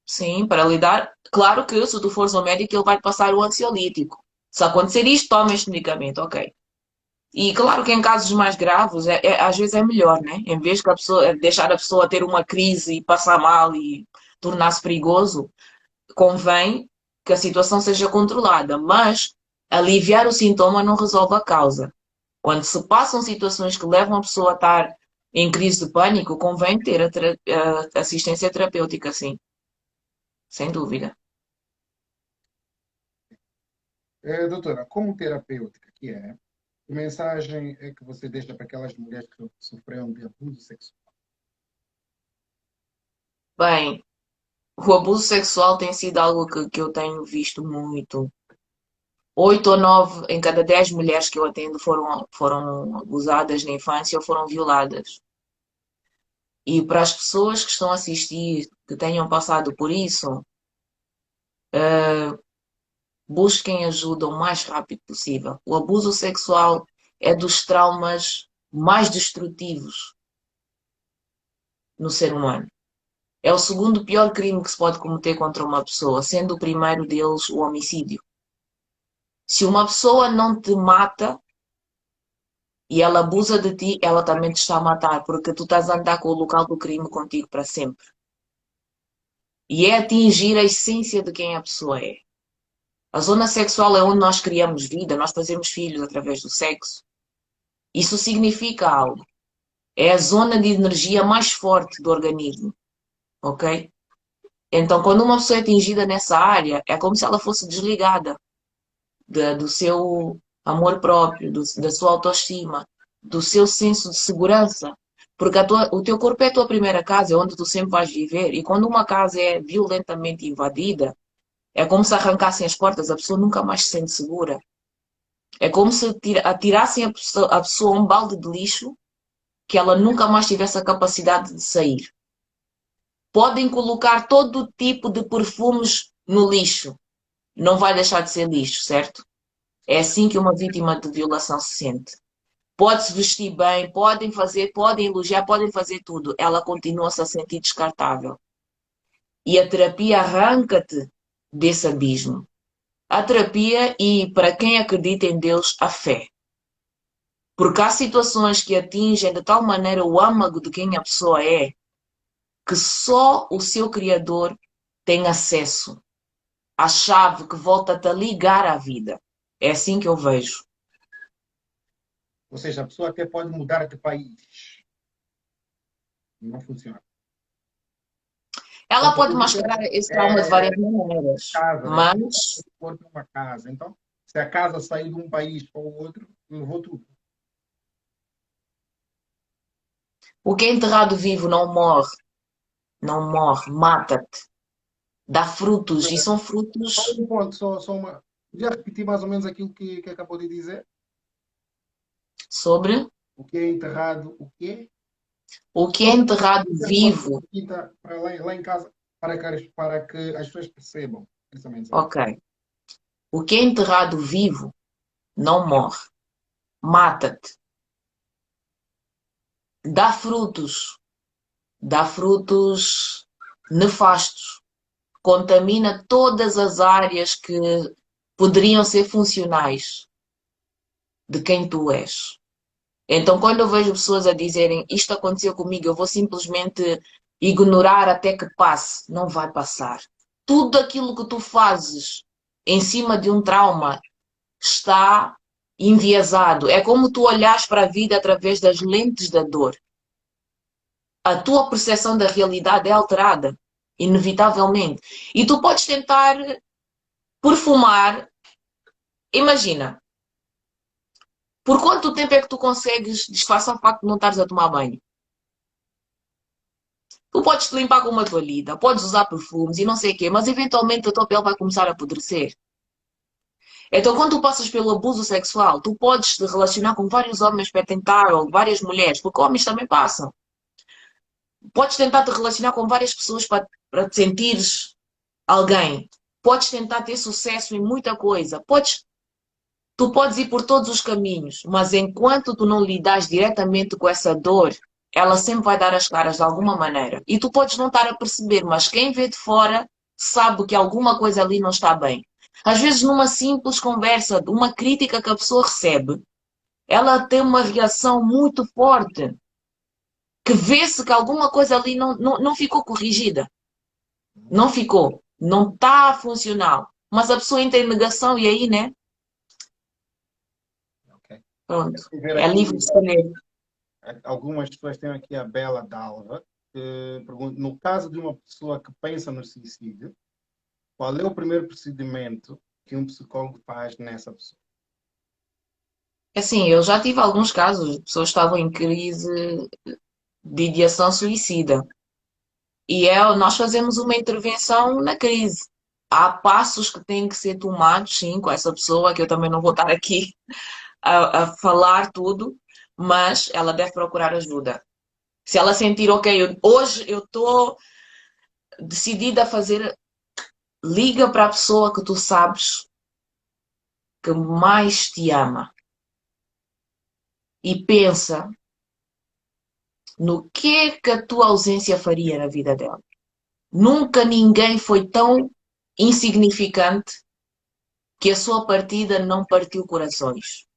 Sim, para lidar. Claro que se tu fores ao médico, ele vai te passar o ansiolítico. Se acontecer isto, toma este medicamento, ok. E claro que em casos mais graves, às vezes é melhor, né? Em vez que a pessoa, deixar a pessoa ter uma crise e passar mal e tornar-se perigoso, convém que a situação seja controlada. Mas aliviar o sintoma não resolve a causa. Quando se passam situações que levam a pessoa a estar em crise de pânico, convém ter a assistência terapêutica, sim, sem dúvida. Doutora, como terapêutica que é, que mensagem é que você deixa para aquelas mulheres que sofreram de abuso sexual? Bem, o abuso sexual tem sido algo que eu tenho visto muito. 8 ou 9 em cada 10 mulheres que eu atendo foram abusadas na infância ou foram violadas. E para as pessoas que estão a assistir, que tenham passado por isso, busquem ajuda o mais rápido possível. O abuso sexual é dos traumas mais destrutivos no ser humano. É o segundo pior crime que se pode cometer contra uma pessoa, sendo o primeiro deles o homicídio. Se uma pessoa não te mata e ela abusa de ti, ela também te está a matar, porque tu estás a andar com o local do crime contigo para sempre. E é atingir a essência de quem a pessoa é. A zona sexual é onde nós criamos vida, nós fazemos filhos através do sexo. Isso significa algo. É a zona de energia mais forte do organismo, ok? Então, quando uma pessoa é atingida nessa área, é como se ela fosse desligada do seu amor próprio, da sua autoestima, do seu senso de segurança. Porque o teu corpo é a tua primeira casa, é onde tu sempre vais viver. E quando uma casa é violentamente invadida, é como se arrancassem as portas, a pessoa nunca mais se sente segura. É como se atirassem a pessoa a um balde de lixo que ela nunca mais tivesse a capacidade de sair. Podem colocar todo tipo de perfumes no lixo. Não vai deixar de ser lixo, certo? É assim que uma vítima de violação se sente. Pode-se vestir bem, podem elogiar, podem fazer tudo. Ela continua-se a sentir descartável. E a terapia arranca-te desse abismo. A terapia e, para quem acredita em Deus, a fé. Porque há situações que atingem de tal maneira o âmago de quem a pessoa é, que só o seu Criador tem acesso à chave que volta-te a ligar à vida. É assim que eu vejo. Ou seja, a pessoa até pode mudar de país. Não funciona. Ela Então, pode tudo mascarar esse trauma de várias maneiras, casa, né? mas O corpo é uma casa. Então, se a casa sair de um país para o outro, levou tudo. o que é enterrado vivo não morre, não morre, mata-te, dá frutos, e são Só frutos um ponto, só uma. Já repeti mais ou menos aquilo que acabou de dizer. sobre O que é enterrado, o quê? o que é Só enterrado vivo. para lá em casa, para que as pessoas percebam essa mensagem. Ok. O que é enterrado vivo não morre, mata-te, dá frutos, dá frutos nefastos, contamina todas as áreas que poderiam ser funcionais de quem tu és. Então, quando eu vejo pessoas a dizerem isto aconteceu comigo, eu vou simplesmente ignorar até que passe, não vai passar. Tudo aquilo que tu fazes em cima de um trauma está enviesado. É como tu olhas para a vida através das lentes da dor. A tua percepção da realidade é alterada, inevitavelmente. E tu podes tentar perfumar. Imagina, por quanto tempo é que tu consegues disfarçar o facto de não estares a tomar banho? Tu podes te limpar com uma toalhita, podes usar perfumes e não sei o quê, mas eventualmente a tua pele vai começar a apodrecer. Então, quando tu passas pelo abuso sexual, tu podes te relacionar com vários homens para tentar, ou várias mulheres, porque homens também passam. Podes tentar te relacionar com várias pessoas para te sentires alguém. Podes tentar ter sucesso em muita coisa. Tu podes ir por todos os caminhos, mas enquanto tu não lidas diretamente com essa dor, ela sempre vai dar as caras de alguma maneira. E tu podes não estar a perceber, mas quem vê de fora sabe que alguma coisa ali não está bem. Às vezes, numa simples conversa, uma crítica que a pessoa recebe, ela tem uma reação muito forte, que vê-se que alguma coisa ali não ficou corrigida. Não ficou. Não está funcional. Mas a pessoa entra em negação e aí, né? Ok. Pronto. Ver É livre aqui, de escolher. algumas pessoas têm aqui a Bela Dalva, que pergunta, no caso de uma pessoa que pensa no suicídio, qual é o primeiro procedimento que um psicólogo faz nessa pessoa? Assim, eu já tive alguns casos de pessoas que estavam em crise de ideação suicida. E nós fazemos uma intervenção na crise. Há passos que têm que ser tomados, sim, com essa pessoa, que eu também não vou estar aqui a falar tudo, mas ela deve procurar ajuda. Se ela sentir, ok, hoje eu estou decidida a fazer, liga para a pessoa que tu sabes que mais te ama e pensa no que a tua ausência faria na vida dela. Nunca ninguém foi tão insignificante que a sua partida não partiu corações.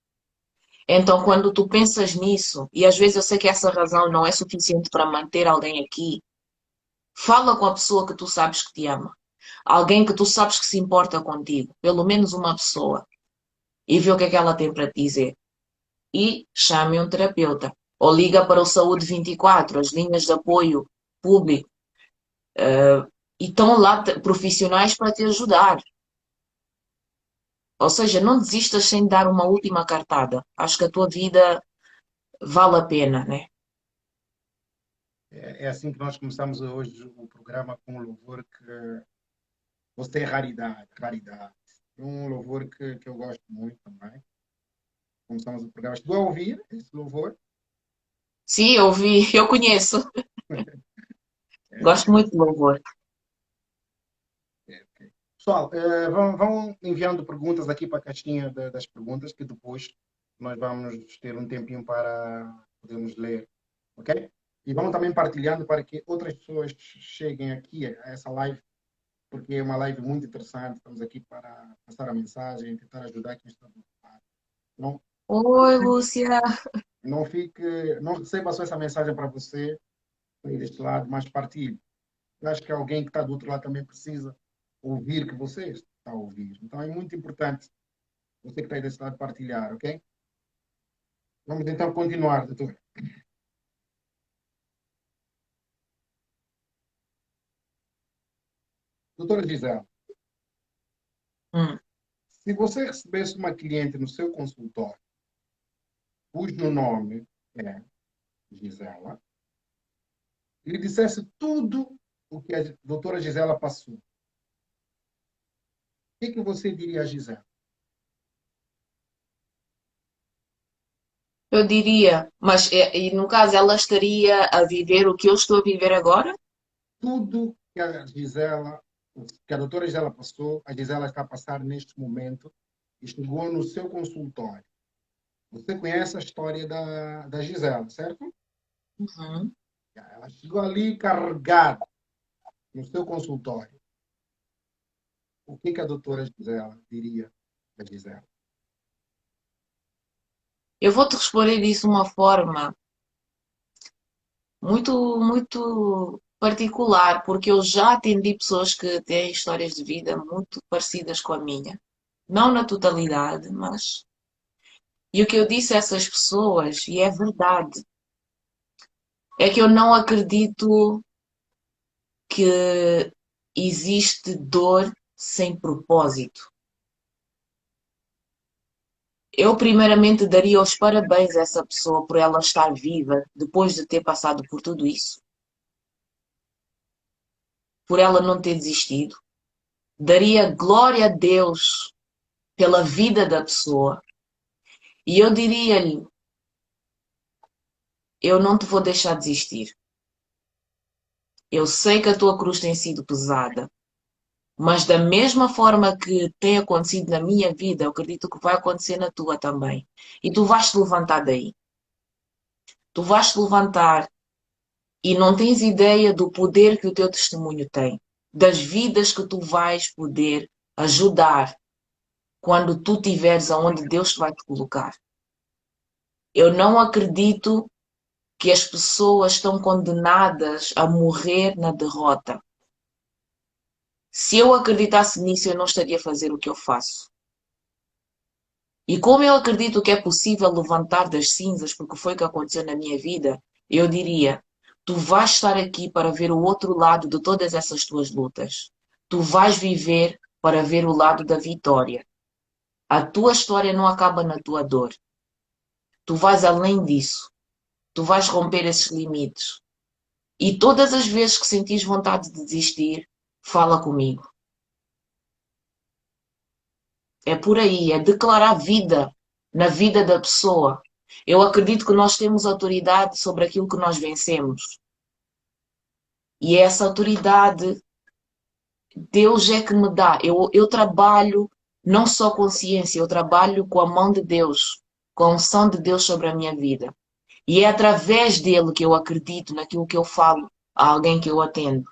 Então, quando tu pensas nisso, e às vezes eu sei que essa razão não é suficiente para manter alguém aqui, fala com a pessoa que tu sabes que te ama. Alguém que tu sabes que se importa contigo. Pelo menos uma pessoa. E vê o que é que ela tem para te dizer. E chame um terapeuta. Ou liga para o Saúde 24, as linhas de apoio público. E estão lá profissionais para te ajudar. Ou seja, não desistas sem dar uma última cartada. Acho que a tua vida vale a pena, né? É assim que nós começamos hoje o programa com um louvor que você é raridade, raridade. Um louvor que eu gosto muito também. Começamos o programa. Estou a ouvir esse louvor. Sim, eu vi, eu conheço. Gosto muito de louvor. Pessoal, vão enviando perguntas aqui para a caixinha das perguntas, que depois nós vamos ter um tempinho para podermos ler, ok? E vamos também partilhando para que outras pessoas cheguem aqui a essa live, porque é uma live muito interessante. Estamos aqui para passar a mensagem, tentar ajudar quem está do outro lado. Não, Oi, Lúcia. não fique, não receba só essa mensagem para você, aí deste lado, mas partilhe. Eu acho que alguém que está do outro lado também precisa ouvir que você está a ouvir. Então é muito importante você que está aí desse lado partilhar, ok? Vamos então continuar, doutor. Doutora Gisela, Hum. se você recebesse uma cliente no seu consultório, cujo nome é Gisela, e lhe dissesse tudo o que a doutora Gisela passou, o que você diria a Gisela? Eu diria, mas e no caso ela estaria a viver o que eu estou a viver agora? Tudo que a Gisela, que a doutora Gisela passou, a Gisela está a passar neste momento e chegou no seu consultório. Você conhece a história da Gisela, certo? Uhum. Ela chegou ali carregada no seu consultório. O que a doutora Gisela diria a Gisela? Eu vou te responder isso de uma forma muito particular, porque eu já atendi pessoas que têm histórias de vida muito parecidas com a minha. Não na totalidade, mas. E o que eu disse a essas pessoas, e é verdade, é que eu não acredito que existe dor sem propósito. Eu, primeiramente, daria os parabéns a essa pessoa por ela estar viva depois de ter passado por tudo isso, por ela não ter desistido. Daria glória a Deus pela vida da pessoa. E eu diria-lhe: eu não te vou deixar desistir. Eu sei que a tua cruz tem sido pesada, mas da mesma forma que tem acontecido na minha vida, eu acredito que vai acontecer na tua também. E tu vais te levantar daí. Tu vais te levantar e não tens ideia do poder que o teu testemunho tem, das vidas que tu vais poder ajudar quando tu estiveres aonde Deus te vai te colocar. Eu não acredito que as pessoas estão condenadas a morrer na derrota. Se eu acreditasse nisso, eu não estaria a fazer o que eu faço. E como eu acredito que é possível levantar das cinzas, porque foi o que aconteceu na minha vida, eu diria: tu vais estar aqui para ver o outro lado de todas essas tuas lutas. Tu vais viver para ver o lado da vitória. A tua história não acaba na tua dor. Tu vais além disso. Tu vais romper esses limites. E todas as vezes que sentires vontade de desistir, fala comigo. É por aí, é declarar vida na vida da pessoa. Eu acredito que nós temos autoridade sobre aquilo que nós vencemos. E essa autoridade, Deus é que me dá. Eu trabalho não só com ciência, eu trabalho com a mão de Deus, com a unção de Deus sobre a minha vida. E é através dele que eu acredito naquilo que eu falo a alguém que eu atendo.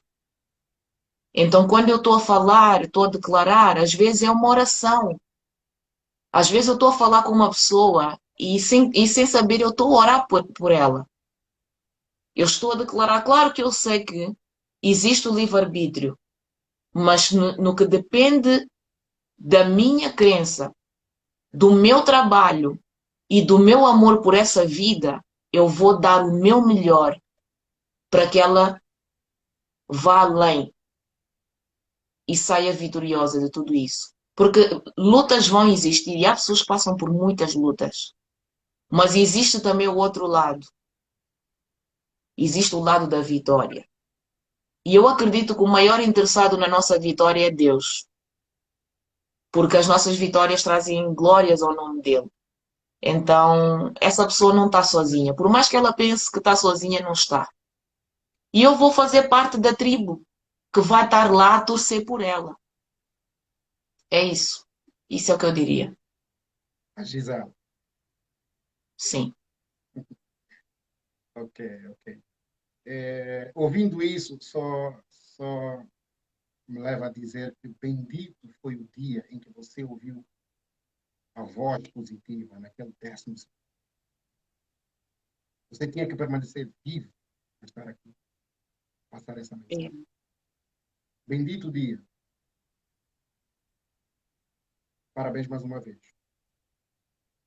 Então, quando eu estou a falar, estou a declarar, às vezes é uma oração. Às vezes eu estou a falar com uma pessoa e sem saber, eu estou a orar por ela. Eu estou a declarar, claro que eu sei que existe o livre-arbítrio, mas no que depende da minha crença, do meu trabalho e do meu amor por essa vida, eu vou dar o meu melhor para que ela vá além e saia vitoriosa de tudo isso. Porque lutas vão existir e há pessoas que passam por muitas lutas. Mas existe também o outro lado. Existe o lado da vitória. E eu acredito que o maior interessado na nossa vitória é Deus. Porque as nossas vitórias trazem glórias ao nome dele. Então, essa pessoa não está sozinha. Por mais que ela pense que está sozinha, não está. E eu vou fazer parte da tribo que vai estar lá a torcer por ela. É isso. Isso é o que eu diria. A Gisela. Sim. Ok, ok. Ouvindo isso, só me leva a dizer que bendito foi o dia em que você ouviu a voz positiva naquele 10º. Você tinha que permanecer vivo para estar aqui, passar essa É. mensagem. Bendito dia. Parabéns mais uma vez.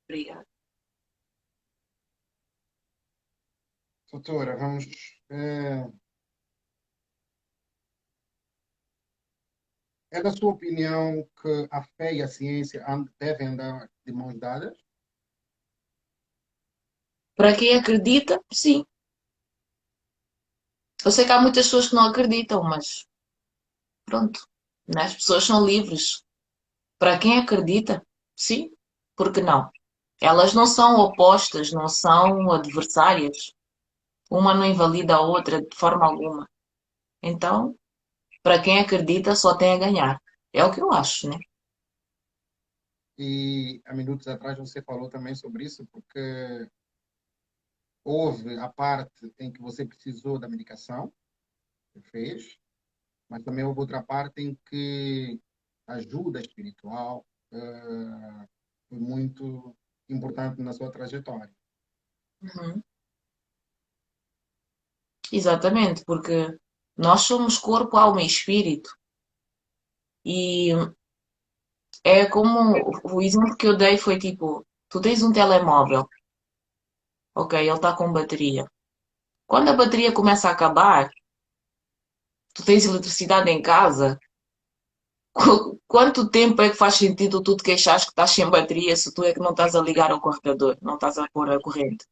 Obrigada. Doutora, vamos. É da sua opinião que a fé e a ciência devem andar de mãos dadas? Para quem acredita, sim. Eu sei que há muitas pessoas que não acreditam, mas pronto. Né? As pessoas são livres. Para quem acredita, sim. Por que não? Elas não são opostas, não são adversárias. Uma não invalida a outra de forma alguma. Então, para quem acredita, só tem a ganhar. É o que eu acho, né? E há minutos atrás você falou também sobre isso, porque houve a parte em que você precisou da medicação, que fez, mas também houve outra parte em que a ajuda espiritual foi muito importante na sua trajetória. Uhum. Exatamente, porque nós somos corpo, alma e espírito. E é como o exemplo que eu dei foi tipo, tu tens um telemóvel, ok, ele está com bateria. Quando a bateria começa a acabar, tu tens eletricidade em casa, quanto tempo é que faz sentido tu te queixares que estás sem bateria se tu é que não estás a ligar ao carregador, não estás a pôr a corrente?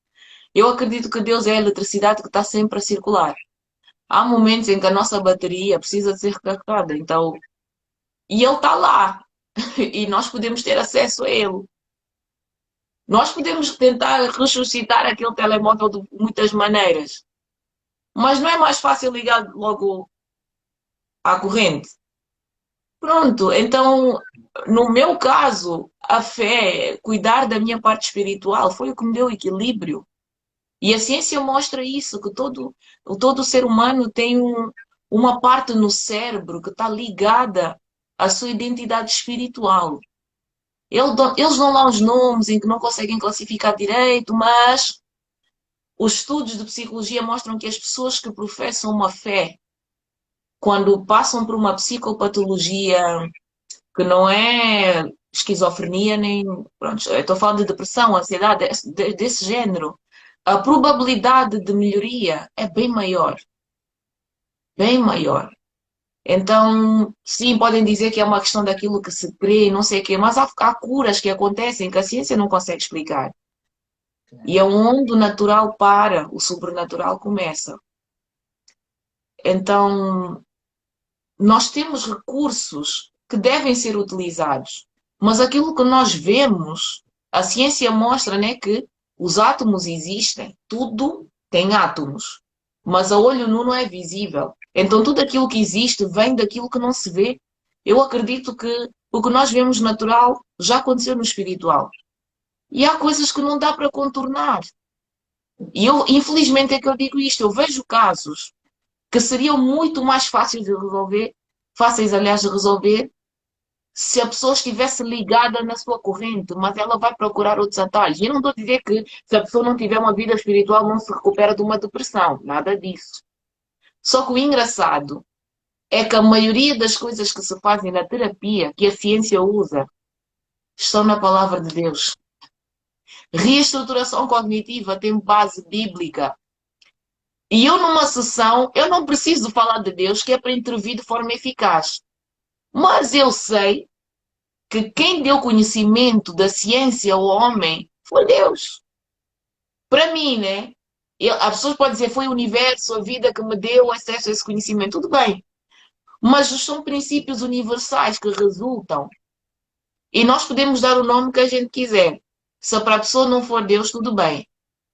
Eu acredito que Deus é a eletricidade que está sempre a circular. Há momentos em que a nossa bateria precisa de ser recarregada, então, e ele está lá, e nós podemos ter acesso a ele. Nós podemos tentar ressuscitar aquele telemóvel de muitas maneiras, mas não é mais fácil ligar logo à corrente? Pronto, então, no meu caso, a fé, cuidar da minha parte espiritual, foi o que me deu equilíbrio. E a ciência mostra isso, que todo ser humano tem uma parte no cérebro que está ligada à sua identidade espiritual. Eles dão lá os nomes em que não conseguem classificar direito, mas os estudos de psicologia mostram que as pessoas que professam uma fé, quando passam por uma psicopatologia que não é esquizofrenia nem. Pronto, eu estou falando de depressão, ansiedade, desse género, a probabilidade de melhoria é bem maior. Bem maior. Então, sim, podem dizer que é uma questão daquilo que se crê, não sei o quê, mas há curas que acontecem que a ciência não consegue explicar. E é onde o natural para, o sobrenatural começa. Então, nós temos recursos que devem ser utilizados, mas aquilo que nós vemos, a ciência mostra, né, que os átomos existem, tudo tem átomos, mas a olho nu não é visível. Então, tudo aquilo que existe vem daquilo que não se vê. Eu acredito que o que nós vemos natural já aconteceu no espiritual. E há coisas que não dá para contornar. E eu, infelizmente, é que eu digo isto. Eu vejo casos que seriam muito mais fáceis de resolver, fáceis, aliás, de resolver, se a pessoa estivesse ligada na sua corrente, mas ela vai procurar outros atalhos. E eu não estou a dizer que se a pessoa não tiver uma vida espiritual não se recupera de uma depressão, nada disso. Só que o engraçado é que a maioria das coisas que se fazem na terapia, que a ciência usa, estão na palavra de Deus. Reestruturação cognitiva tem base bíblica. E eu, numa sessão, eu não preciso falar de Deus, que é para intervir de forma eficaz. Mas eu sei que quem deu conhecimento da ciência ao homem foi Deus. Para mim, né? As pessoas podem dizer, foi o universo, a vida que me deu acesso a esse conhecimento. Tudo bem. Mas são princípios universais que resultam. E nós podemos dar o nome que a gente quiser. Se para a pessoa não for Deus, tudo bem.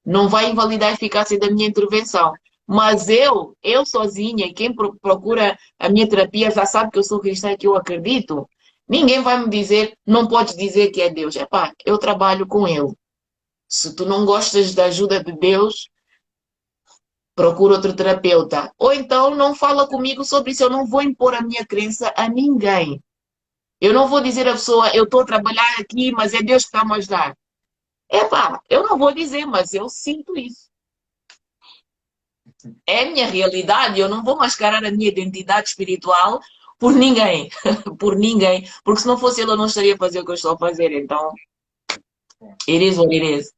Não vai invalidar a eficácia da minha intervenção. Mas eu sozinha, quem procura a minha terapia já sabe que eu sou cristã e que eu acredito. Ninguém vai me dizer, não pode dizer que é Deus. Epá, eu trabalho com ele. Se tu não gostas da ajuda de Deus, procura outro terapeuta. Ou então não fala comigo sobre isso. Eu não vou impor a minha crença a ninguém. Eu não vou dizer à pessoa, eu estou a trabalhar aqui, mas é Deus que está a me ajudar. Epá, eu não vou dizer, mas eu sinto isso. É a minha realidade. Eu não vou mascarar a minha identidade espiritual por ninguém. Por ninguém. Porque se não fosse ele, eu não estaria a fazer o que eu estou a fazer. Então, it is what it is.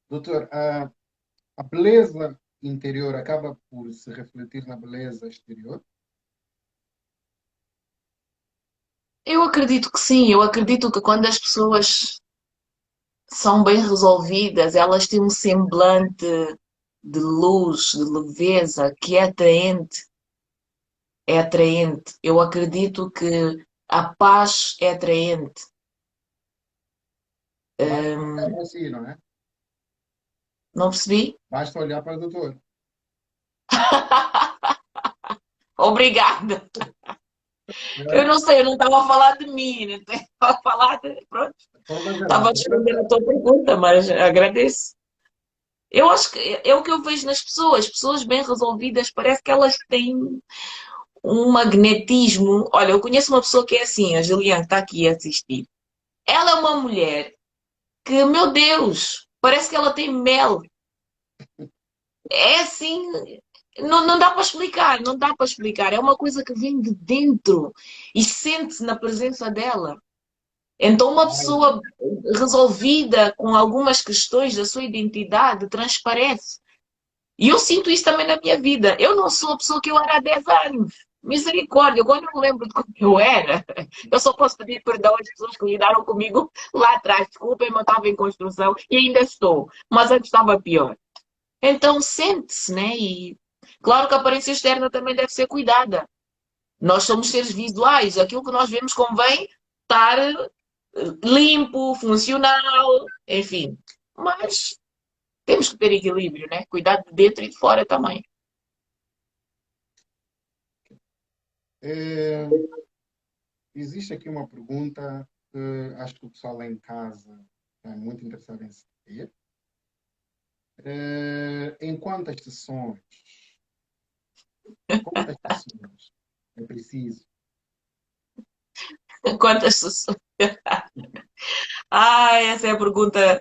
Doutor, a beleza interior acaba por se refletir na beleza exterior? Eu acredito que sim. Eu acredito que quando as pessoas são bem resolvidas, elas têm um semblante de luz, de leveza, que é atraente. É atraente. Eu acredito que a paz é atraente. Basta assim, não é? Não percebi? Basta olhar para o doutor. Obrigada. Eu não sei, eu não estava a falar de mim, né? Estava a falar de. Pronto, Forma estava geral. a responder a tua pergunta, mas agradeço. Eu acho que é o que eu vejo nas pessoas. Pessoas bem resolvidas, parece que elas têm um magnetismo. Olha, eu conheço uma pessoa que é assim, a Juliana, que está aqui a assistir. Ela é uma mulher que, meu Deus, parece que ela tem mel. É assim, não dá para explicar, não dá para explicar. É uma coisa que vem de dentro e sente-se na presença dela. Então, uma pessoa resolvida com algumas questões da sua identidade transparece. E eu sinto isso também na minha vida. Eu não sou a pessoa que eu era há 10 anos. Misericórdia, quando eu me lembro de como eu era, eu só posso pedir perdão às pessoas que lidaram comigo lá atrás. Desculpem, eu estava em construção e ainda estou, mas antes estava pior. Então sente-se, né? E claro que a aparência externa também deve ser cuidada. Nós somos seres visuais, aquilo que nós vemos convém estar limpo, funcional, enfim. Mas temos que ter equilíbrio, né? Cuidar de dentro e de fora também. Existe aqui uma pergunta que acho que o pessoal lá em casa está muito interessado em saber. Em quantas sessões? Quantas sessões é preciso? Quantas sessões? Ah, essa é a pergunta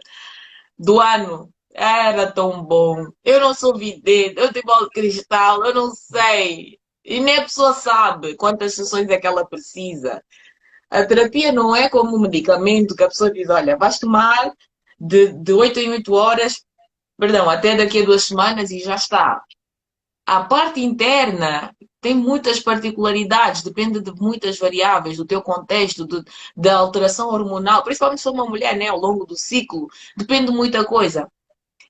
do ano. Era tão bom. Eu não sou vidente, eu tenho bola de cristal, eu não sei. E nem a pessoa sabe quantas sessões é que ela precisa. A terapia não é como um medicamento que a pessoa diz, olha, vais tomar de 8 em 8 horas, perdão, até daqui a 2 semanas e já está. A parte interna tem muitas particularidades, depende de muitas variáveis, do teu contexto, da alteração hormonal, principalmente se for uma mulher, né, ao longo do ciclo, depende de muita coisa.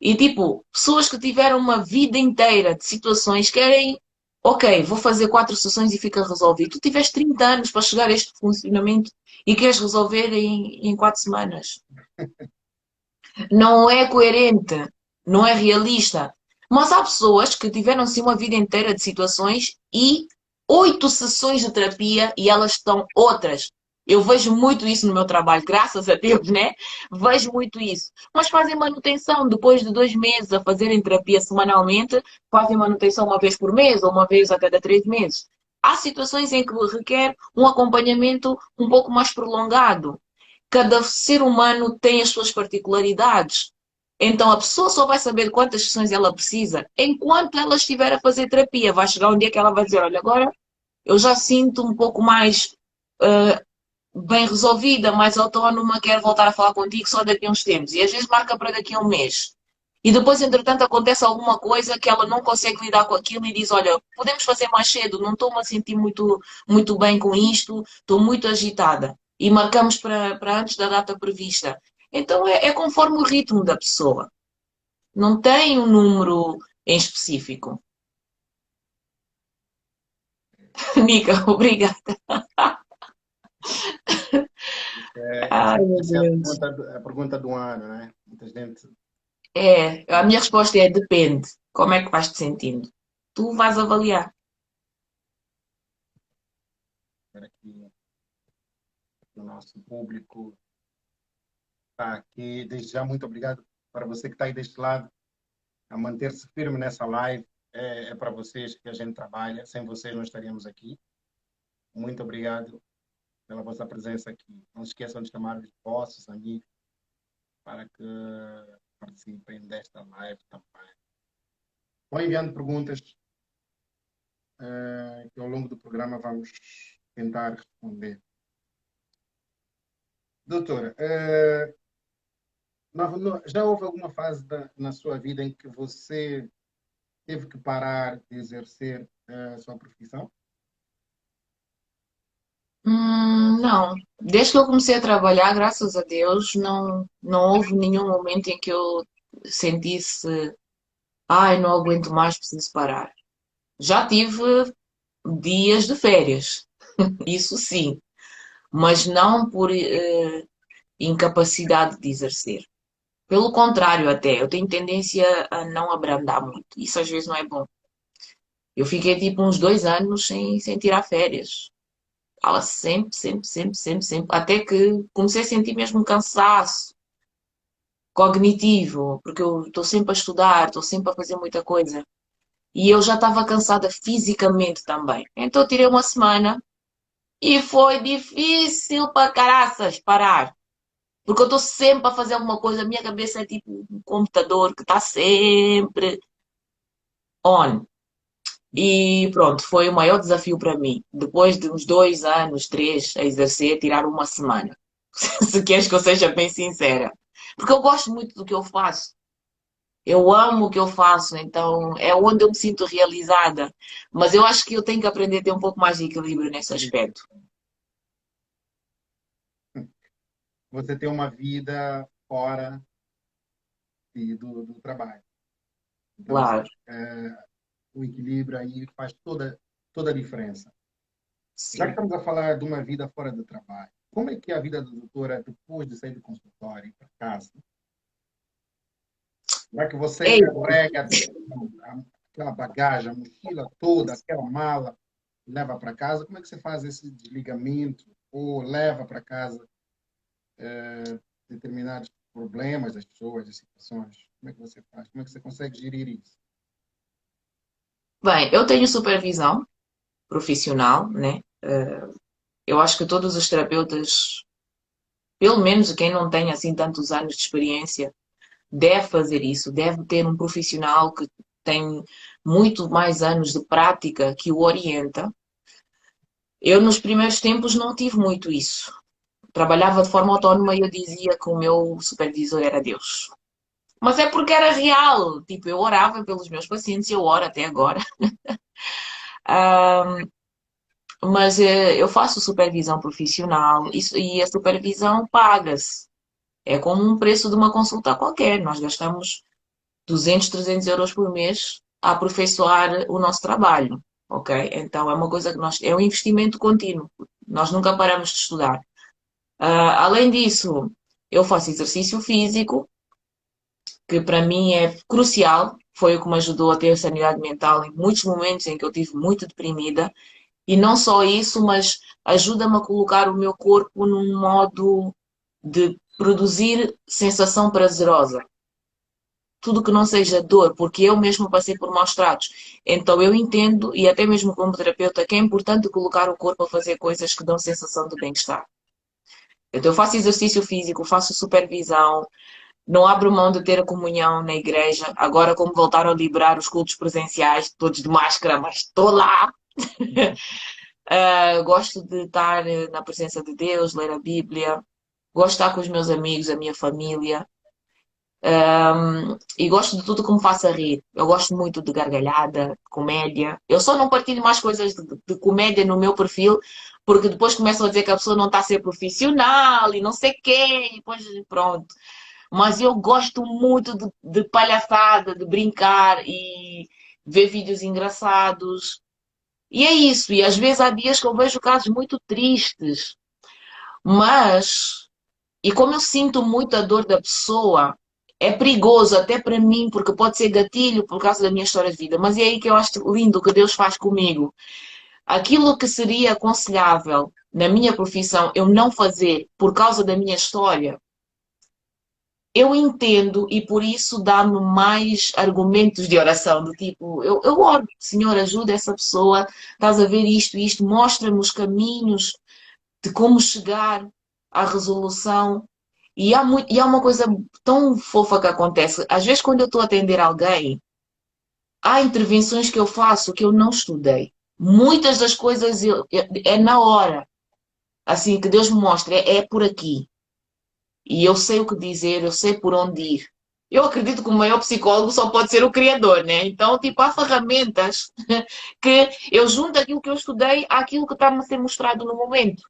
E tipo, pessoas que tiveram uma vida inteira de situações querem, ok, vou fazer 4 sessões e fica resolvido. Tu tiveste 30 anos para chegar a este funcionamento e queres resolver em 4 semanas. Não é coerente, não é realista. Mas há pessoas que tiveram sim uma vida inteira de situações e 8 sessões de terapia e elas estão outras. Eu vejo muito isso no meu trabalho, graças a Deus, né? Vejo muito isso. Mas fazem manutenção depois de 2 meses a fazerem terapia semanalmente, fazem manutenção uma vez por mês ou uma vez a cada 3 meses. Há situações em que requer um acompanhamento um pouco mais prolongado. Cada ser humano tem as suas particularidades. Então a pessoa só vai saber quantas sessões ela precisa enquanto ela estiver a fazer terapia. Vai chegar um dia que ela vai dizer: olha, agora eu já sinto um pouco mais bem resolvida, mais autónoma, quero voltar a falar contigo só daqui a uns tempos. E às vezes marca para daqui a um mês. E depois, entretanto, acontece alguma coisa que ela não consegue lidar com aquilo e diz: olha, podemos fazer mais cedo, não estou-me a sentir muito bem com isto, estou muito agitada. E marcamos para antes da data prevista. Então é conforme o ritmo da pessoa. Não tem um número em específico. Nica, obrigada. Ai, meu Essa é Deus. a pergunta do ano, né? Muita gente. A minha resposta é depende. Como é que vais te sentindo? Tu vais avaliar. Espera aqui, o nosso público está aqui. Desde já, muito obrigado para você que está aí deste lado, a manter-se firme nessa live. É para vocês que a gente trabalha. Sem vocês, não estaríamos aqui. Muito obrigado pela vossa presença aqui. Não se esqueçam de chamar os vossos amigos para que participem desta live também. Vão enviando perguntas que ao longo do programa vamos tentar responder. Doutora, já houve alguma fase na sua vida em que você teve que parar de exercer a sua profissão? Não. Desde que eu comecei a trabalhar, graças a Deus, não houve nenhum momento em que eu sentisse, ai, não aguento mais, preciso parar. Já tive dias de férias, isso sim, mas não por incapacidade de exercer. Pelo contrário, até, eu tenho tendência a não abrandar muito. Isso às vezes não é bom. Eu fiquei tipo uns 2 anos sem tirar férias. Fala sempre, sempre, sempre, sempre, sempre. Até que comecei a sentir mesmo um cansaço cognitivo, porque eu estou sempre a estudar, estou sempre a fazer muita coisa. E eu já estava cansada fisicamente também. Então eu tirei uma semana e foi difícil para caraças parar. Porque eu estou sempre a fazer alguma coisa, a minha cabeça é tipo um computador que está sempre on. E pronto, foi o maior desafio para mim. Depois de uns 2 anos, três, a exercer, tirar uma semana. Se queres que eu seja bem sincera. Porque eu gosto muito do que eu faço. Eu amo o que eu faço, então é onde eu me sinto realizada. Mas eu acho que eu tenho que aprender a ter um pouco mais de equilíbrio nesse aspecto. Você tem uma vida fora do trabalho. Então, Claro, o equilíbrio aí faz toda a diferença. Já que sim. estamos a falar de uma vida fora do trabalho, como é que é a vida da doutora depois de sair do consultório e para casa? Já que você Ei, carrega aquela bagagem, a mochila toda, aquela mala, leva para casa, como é que você faz esse desligamento ou leva para casa determinados problemas das pessoas, das situações? Como é que você faz? Como é que você consegue gerir isso? bem, eu tenho supervisão profissional, né? Eu acho que todos os terapeutas, pelo menos quem não tem assim tantos anos de experiência, deve fazer isso, deve ter um profissional que tem muito mais anos de prática que o orienta. Eu, nos primeiros tempos, não tive muito isso. Trabalhava de forma autónoma e eu dizia que o meu supervisor era Deus. Mas é porque era real. Tipo, eu orava pelos meus pacientes, eu oro até agora. Mas eu faço supervisão profissional e a supervisão paga-se. É como um preço de uma consulta qualquer. Nós gastamos 200, 300 euros por mês a aperfeiçoar o nosso trabalho, ok? Então é uma coisa que é um investimento contínuo. Nós nunca paramos de estudar. Além disso, eu faço exercício físico, que para mim é crucial. Foi o que me ajudou a ter sanidade mental em muitos momentos em que eu tive muito deprimida. E não só isso, mas ajuda-me a colocar o meu corpo num modo de produzir sensação prazerosa. Tudo que não seja dor, porque eu mesmo passei por maus tratos. Então eu entendo, e até mesmo como terapeuta, que é importante colocar o corpo a fazer coisas que dão sensação de bem-estar. Então eu faço exercício físico, faço supervisão, não abro mão de ter a comunhão na igreja. Agora, como voltaram a liberar os cultos presenciais, todos de máscara, mas estou lá. Gosto de estar na presença de Deus, ler a Bíblia. Gosto de estar com os meus amigos, a minha família. E gosto de tudo que me faça rir. Eu gosto muito de gargalhada, comédia. Eu só não partilho mais coisas de comédia no meu perfil, porque depois começam a dizer que a pessoa não está a ser profissional e não sei quê, e depois pronto. Mas eu gosto muito de palhaçada, de brincar e ver vídeos engraçados. E é isso. E às vezes há dias que eu vejo casos muito tristes. Mas, e como eu sinto muito a dor da pessoa, é perigoso até para mim, porque pode ser gatilho por causa da minha história de vida. Mas é aí que eu acho lindo o que Deus faz comigo. Aquilo que seria aconselhável na minha profissão eu não fazer por causa da minha história, eu entendo e por isso dá-me mais argumentos de oração, do tipo, eu oro, Senhor, ajuda essa pessoa, estás a ver isto, isto, mostra-me os caminhos de como chegar à resolução. E há uma coisa tão fofa que acontece. Às vezes, quando eu estou a atender alguém, há intervenções que eu faço que eu não estudei. Muitas das coisas é na hora, assim, que Deus me mostra, é por aqui. E eu sei o que dizer, eu sei por onde ir. Eu acredito que o maior psicólogo só pode ser o criador, né? Então, tipo, há ferramentas que eu junto aquilo que eu estudei àquilo que está-me a ser mostrado no momento.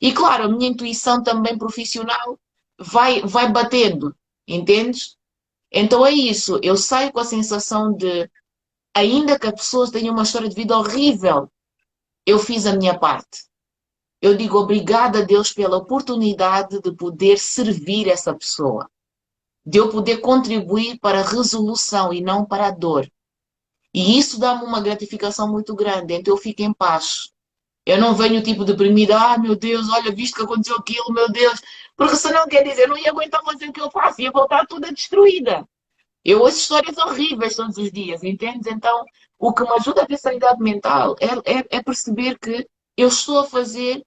E claro, a minha intuição também profissional vai batendo, entendes? Então é isso, eu saio com a sensação de, ainda que a pessoa tenha uma história de vida horrível, eu fiz a minha parte. Eu digo obrigada a Deus pela oportunidade de poder servir essa pessoa, de eu poder contribuir para a resolução e não para a dor. E isso dá-me uma gratificação muito grande, então eu fico em paz. Eu não venho tipo deprimida, ah meu Deus, olha, visto que aconteceu aquilo, meu Deus. Porque senão quer dizer, eu não ia aguentar fazer o que eu faço, ia voltar toda destruída. Eu ouço histórias horríveis todos os dias, entendes? Então, o que me ajuda a ter sanidade mental é perceber que eu estou a fazer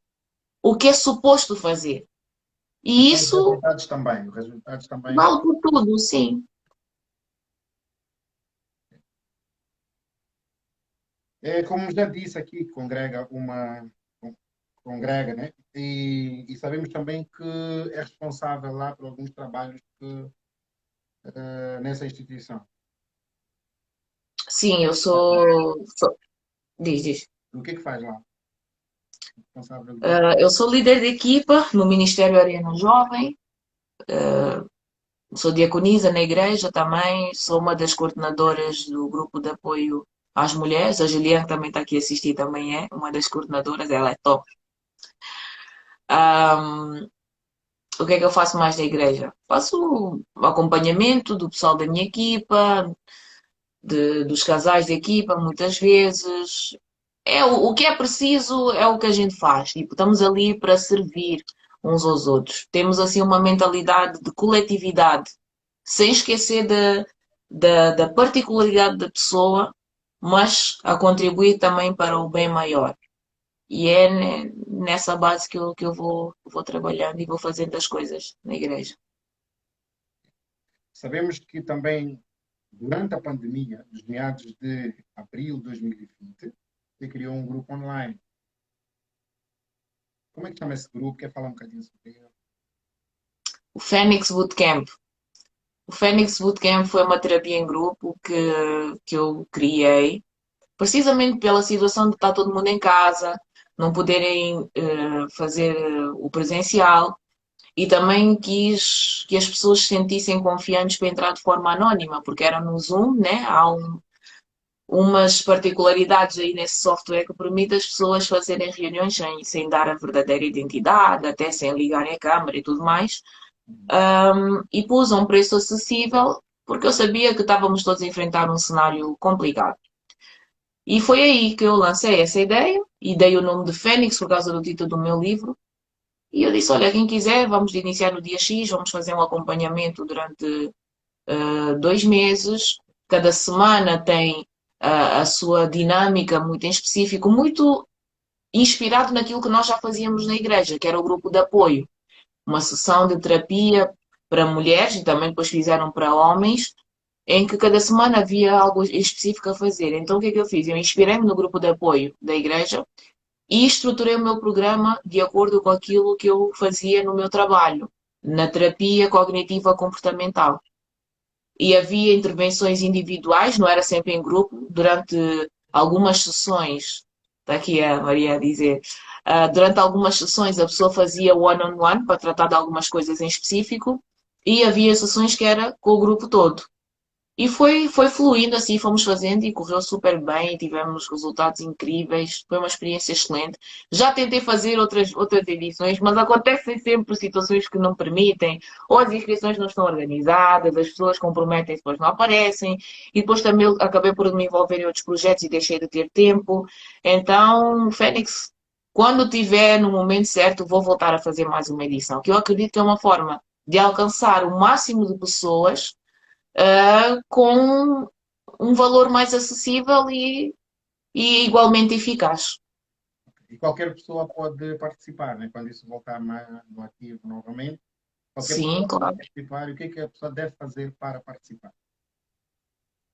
o que é suposto fazer. E Então, isso os resultados também. vale por tudo, sim. É, como já disse aqui, congrega, né? E sabemos também que é responsável lá por alguns trabalhos nessa instituição. Sim, eu Diz, diz. O que é que faz lá? Responsável Eu sou líder de equipa no Ministério Arena Jovem, sou diaconisa na igreja também, sou uma das coordenadoras do grupo de apoio às mulheres. A Juliana também está aqui a assistir, também é uma das coordenadoras, ela é top. O que é que eu faço mais na igreja? Faço acompanhamento do pessoal da minha equipa, dos casais de equipa, muitas vezes. O que é preciso é o que a gente faz. Tipo, estamos ali para servir uns aos outros. Temos assim uma mentalidade de coletividade, sem esquecer da particularidade da pessoa, mas a contribuir também para o bem maior. E é nessa base que eu vou trabalhando e vou fazendo as coisas na igreja. Sabemos que também, durante a pandemia, nos meados de abril de 2020, você criou um grupo online. Como é que chama esse grupo? Quer falar um bocadinho sobre ele? O Fênix Bootcamp. O Fênix Bootcamp foi uma terapia em grupo que eu criei, precisamente pela situação de estar todo mundo em casa, não poderem fazer o presencial, e também quis que as pessoas se sentissem confiantes para entrar de forma anónima, porque era no Zoom, né? Umas particularidades aí nesse software que permite as pessoas fazerem reuniões sem dar a verdadeira identidade, até sem ligarem a câmera e tudo mais. E pus a um preço acessível, porque eu sabia que estávamos todos a enfrentar um cenário complicado. E foi aí que eu lancei essa ideia e dei o nome de Fênix por causa do título do meu livro. E eu disse, olha, quem quiser, vamos iniciar no dia X, vamos fazer um acompanhamento durante 2 meses. Cada semana tem a sua dinâmica muito em específico, muito inspirado naquilo que nós já fazíamos na igreja, que era o grupo de apoio. Uma sessão de terapia para mulheres e também depois fizeram para homens, em que cada semana havia algo específico a fazer. Então o que é que eu fiz? Eu inspirei-me no grupo de apoio da igreja e estruturei o meu programa de acordo com aquilo que eu fazia no meu trabalho, na terapia cognitiva comportamental. E havia intervenções individuais, não era sempre em grupo, durante algumas sessões, está aqui a Maria a dizer, durante algumas sessões a pessoa fazia one-on-one para tratar de algumas coisas em específico, e havia sessões que era com o grupo todo. E foi fluindo assim, fomos fazendo e correu super bem, tivemos resultados incríveis, foi uma experiência excelente. Já tentei fazer outras edições, mas acontecem sempre situações que não permitem, ou as inscrições não estão organizadas, as pessoas comprometem-se, depois não aparecem, e depois também eu acabei por me envolver em outros projetos e deixei de ter tempo. Então, Fênix, quando tiver no momento certo, vou voltar a fazer mais uma edição, que eu acredito que é uma forma de alcançar o máximo de pessoas com um valor mais acessível e igualmente eficaz. E qualquer pessoa pode participar, né? Quando isso voltar no ativo novamente, qualquer Sim, pessoa pode claro. participar. E o que é que a pessoa deve fazer para participar?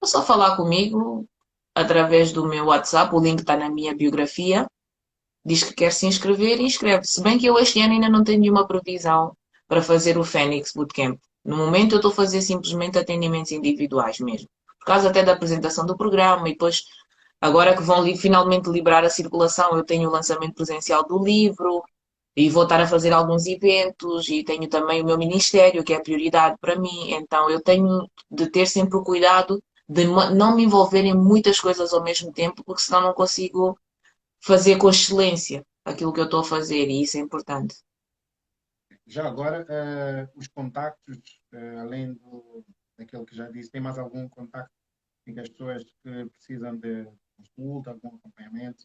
É só falar comigo através do meu WhatsApp, o link está na minha biografia. Diz que quer se inscrever e inscreve-se. Se bem que eu este ano ainda não tenho nenhuma previsão para fazer o Fênix Bootcamp. No momento eu estou a fazer simplesmente atendimentos individuais mesmo. Por causa até da apresentação do programa e depois, agora que vão finalmente liberar a circulação, eu tenho o lançamento presencial do livro e vou estar a fazer alguns eventos e tenho também o meu ministério, que é a prioridade para mim. Então eu tenho de ter sempre o cuidado de não me envolver em muitas coisas ao mesmo tempo, porque senão não consigo fazer com excelência aquilo que eu estou a fazer e isso é importante. Já agora, os contactos, além daquele que já disse, tem mais algum contacto em que as pessoas que precisam de consulta, algum acompanhamento?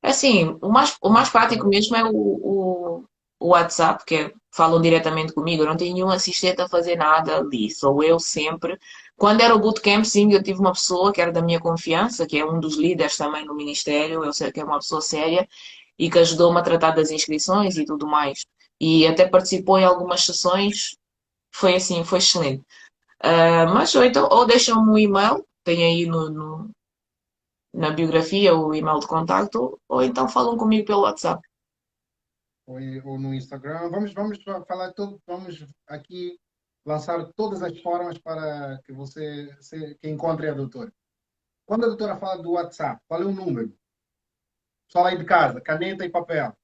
Assim, o mais prático mesmo é o WhatsApp, que falam diretamente comigo. Eu não tenho nenhum assistente a fazer nada ali, sou eu sempre. Quando era o bootcamp, sim, eu tive uma pessoa que era da minha confiança, que é um dos líderes também no Ministério, eu sei que é uma pessoa séria e que ajudou-me a tratar das inscrições e tudo mais. E até participou em algumas sessões, foi assim, foi excelente. Mas ou então, ou deixam-me um e-mail, tem aí na biografia o e-mail de contacto, ou então falam comigo pelo WhatsApp. Ou no Instagram? Vamos falar tudo, vamos aqui lançar todas as formas para que que encontre a doutora. Quando a doutora fala do WhatsApp, qual é o número? Só aí de casa, caneta e papel.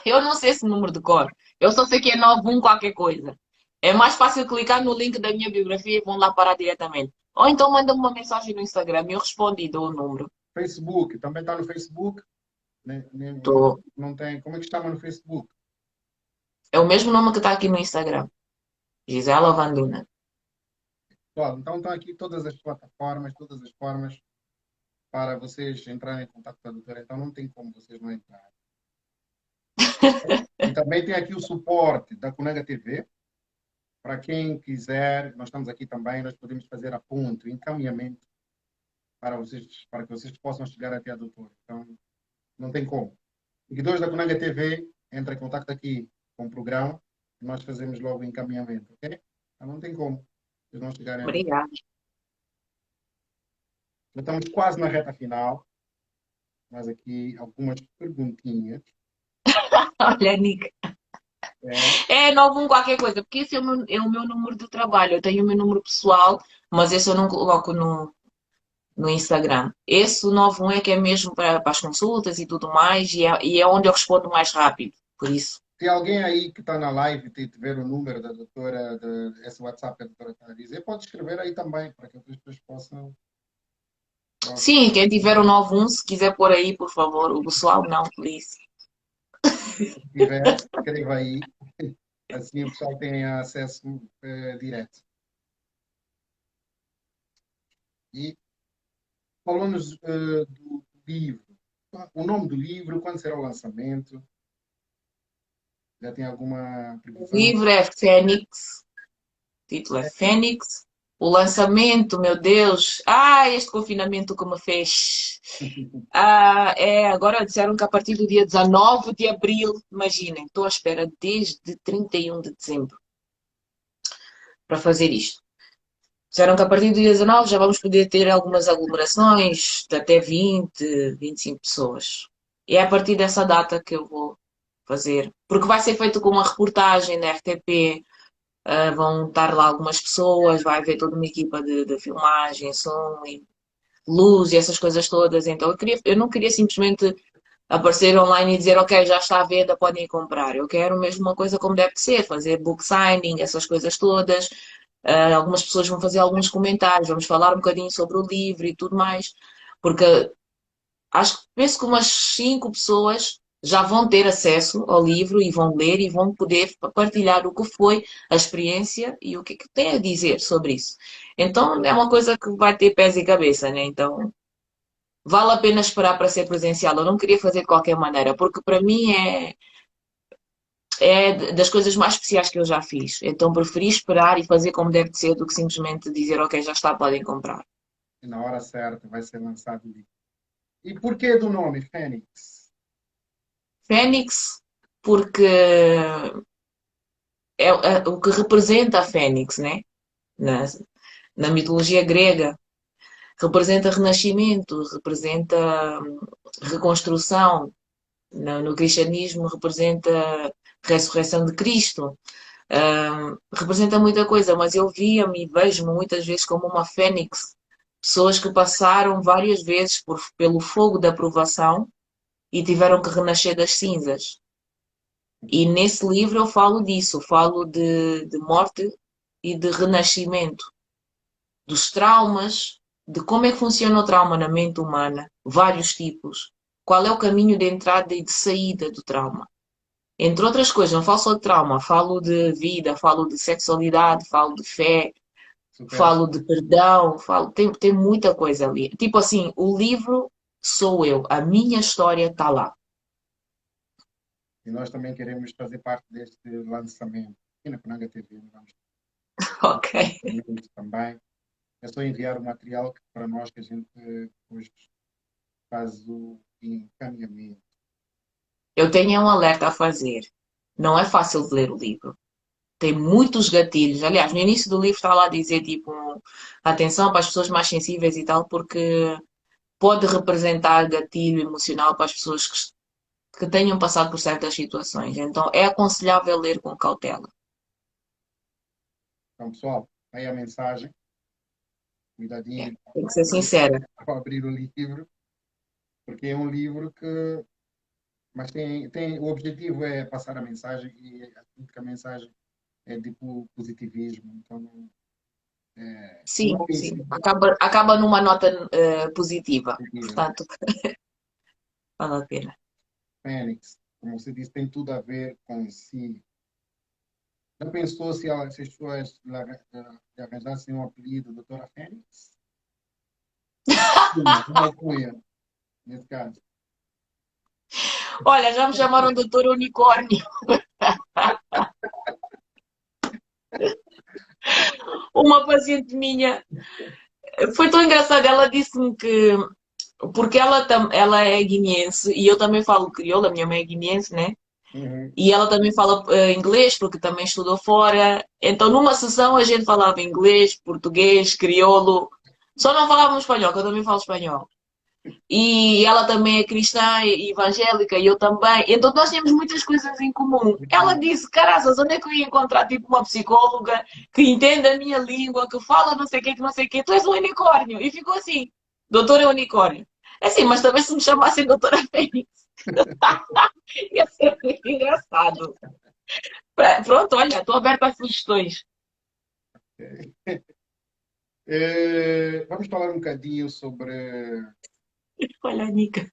Eu não sei esse número de cor. Eu só sei que é 91 qualquer coisa. É mais fácil clicar no link da minha biografia e vão lá parar diretamente. Ou então manda-me uma mensagem no Instagram e eu respondo e dou o número. Facebook, também está no Facebook. Não, Tô. não tem. Como é que chama no Facebook? É o mesmo nome que está aqui no Instagram. Gisela Vanduna. Pessoal, então estão aqui todas as plataformas, todas as formas para vocês entrarem em contato com a doutora. Então não tem como vocês não entrarem. E também tem aqui o suporte da Conega TV. Para quem quiser, nós estamos aqui também, nós podemos fazer a ponto, encaminhamento para que vocês possam chegar até a doutora. Então, não tem como. Seguidores da Conega TV, entra em contato aqui com o programa, e nós fazemos logo o encaminhamento, ok? Então, não tem como vocês não chegarem à doutora. Obrigada. Já estamos quase na reta final, mas aqui algumas perguntinhas. Olha, Nick. É, É 91 qualquer coisa, porque esse é o meu número de trabalho. Eu tenho o meu número pessoal, mas esse eu não coloco no Instagram. Esse o 91 é que é mesmo para as consultas e tudo mais, e é onde eu respondo mais rápido. Por isso. se alguém aí que está na live tiver o número da doutora, esse WhatsApp que a doutora está a dizer, pode escrever aí também, para que outras pessoas possam. Sim, quem tiver o 91, se quiser pôr aí, por favor. O pessoal não, por isso. Se tiver, escreva aí. Assim o pessoal tem acesso direto. E falamos livro. O nome do livro, quando será o lançamento? Já tem alguma O previsão? livro é Fênix, o título é Fênix. O lançamento, meu Deus, este confinamento que me fez. Agora disseram que a partir do dia 19 de abril, imaginem, estou à espera desde 31 de dezembro para fazer isto. Disseram que a partir do dia 19 já vamos poder ter algumas aglomerações de até 20, 25 pessoas. E é a partir dessa data que eu vou fazer. Porque vai ser feito com uma reportagem da RTP, vão estar lá algumas pessoas, vai haver toda uma equipa de filmagem, som e luz e essas coisas todas. Então eu não queria simplesmente aparecer online e dizer, ok, já está à venda, podem ir comprar. Eu quero mesmo uma coisa como deve ser, fazer book signing, essas coisas todas. Algumas pessoas vão fazer alguns comentários, vamos falar um bocadinho sobre o livro e tudo mais, porque penso que umas 5 pessoas já vão ter acesso ao livro e vão ler e vão poder partilhar o que foi a experiência e o que tem a dizer sobre isso. Então é uma coisa que vai ter pés e cabeça, né? Então vale a pena esperar para ser presencial. Eu não queria fazer de qualquer maneira, porque para mim é das coisas mais especiais que eu já fiz. Então preferi esperar e fazer como deve de ser do que simplesmente dizer, ok, já está, podem comprar. E na hora certa vai ser lançado o livro. E por que do nome Fênix? Fênix, porque é o que representa a Fênix, né? Na, na mitologia grega. Representa renascimento, representa reconstrução. No cristianismo representa ressurreição de Cristo. Representa muita coisa, mas eu via-me e vejo-me muitas vezes como uma fênix. Pessoas que passaram várias vezes pelo fogo da provação e tiveram que renascer das cinzas. E nesse livro eu falo disso, falo de morte e de renascimento, dos traumas, de como é que funciona o trauma na mente humana, vários tipos, qual é o caminho de entrada e de saída do trauma. Entre outras coisas, não falo só de trauma, falo de vida, falo de sexualidade, falo de fé, Superação. falo de perdão, tem muita coisa ali. Tipo assim, o livro sou eu, a minha história está lá. E nós também queremos fazer parte deste lançamento. Aqui na Conanga TV, nós vamos Ok. lançamento também. É só enviar o material que, para nós que a gente depois faz o encaminhamento. Eu tenho um alerta a fazer. Não é fácil de ler o livro. Tem muitos gatilhos. Aliás, no início do livro está lá a dizer, tipo, atenção para as pessoas mais sensíveis e tal, porque pode representar gatilho emocional para as pessoas que tenham passado por certas situações. Então, é aconselhável ler com cautela. Então, pessoal, aí a mensagem. É, Cuidadinho tem que ser sincera. ao abrir o livro, porque é um livro que. Mas o objetivo é passar a mensagem e acredito que a mensagem é de positivismo. Então, o Sim, nome em sim. si Acaba numa nota positiva. positivo. Portanto, vale a pena. Fênix, como você disse, tem tudo a ver com si. Já pensou se as pessoas lhe arranjassem um apelido, Doutora Fênix? Uma alcunha, nesse caso. Olha, já me chamaram doutor unicórnio. Uma paciente minha foi tão engraçada. Ela disse-me que porque ela é guineense e eu também falo crioulo, a minha mãe é guineense, né? Uhum. E ela também fala inglês porque também estudou fora. Então, numa sessão a gente falava inglês, português, crioulo. Só não falávamos espanhol, que eu também falo espanhol. E ela também é cristã e evangélica e eu também. Então nós tínhamos muitas coisas em comum. Ela disse, caraças, onde é que eu ia encontrar tipo uma psicóloga que entende a minha língua, que fala não sei o que não sei o que. Tu és um unicórnio. E ficou assim, doutora unicórnio. É assim, mas também se me chamassem doutora Fênix, ia ser muito engraçado. Pronto, olha, estou aberta a sugestões. Vamos falar um bocadinho sobre. Olha, Nica.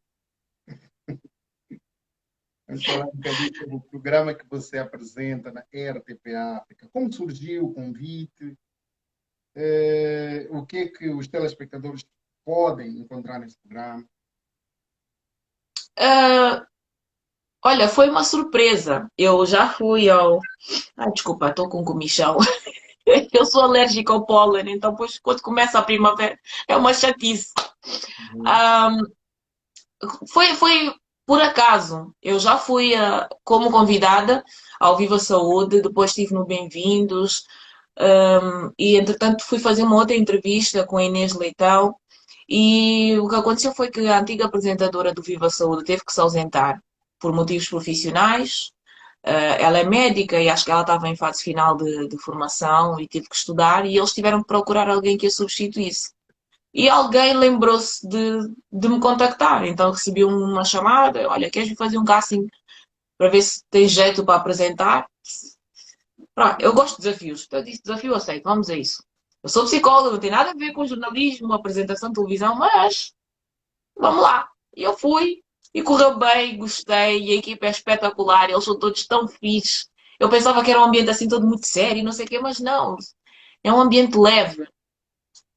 Vamos falar um bocadinho sobre o programa que você apresenta na RTP África. Como surgiu o convite? O que é que os telespectadores podem encontrar nesse programa? Ah, olha, foi uma surpresa. Eu já fui ao. Ai, desculpa, estou com comichão. Eu sou alérgica ao pólen, então depois quando começa a primavera é uma chatice. Uhum. Ah, foi por acaso. Eu já fui como convidada ao Viva Saúde, depois estive no Bem-vindos, e entretanto fui fazer uma outra entrevista com a Inês Leitão. E o que aconteceu foi que a antiga apresentadora do Viva Saúde teve que se ausentar por motivos profissionais. Ela é médica e acho que ela estava em fase final de formação e teve que estudar, e eles tiveram que procurar alguém que a substituísse. E alguém lembrou-se de me contactar. Então recebi uma chamada: olha, queres vir fazer um casting para ver se tens jeito para apresentar? Pronto, eu gosto de desafios. Então eu disse: desafio aceito, vamos a isso. Eu sou psicóloga, não tem nada a ver com jornalismo, apresentação de televisão, mas vamos lá. E eu fui e correu bem, gostei, e a equipa é espetacular, eles são todos tão fixes. Eu pensava que era um ambiente assim todo muito sério, não sei o quê, mas não. É um ambiente leve.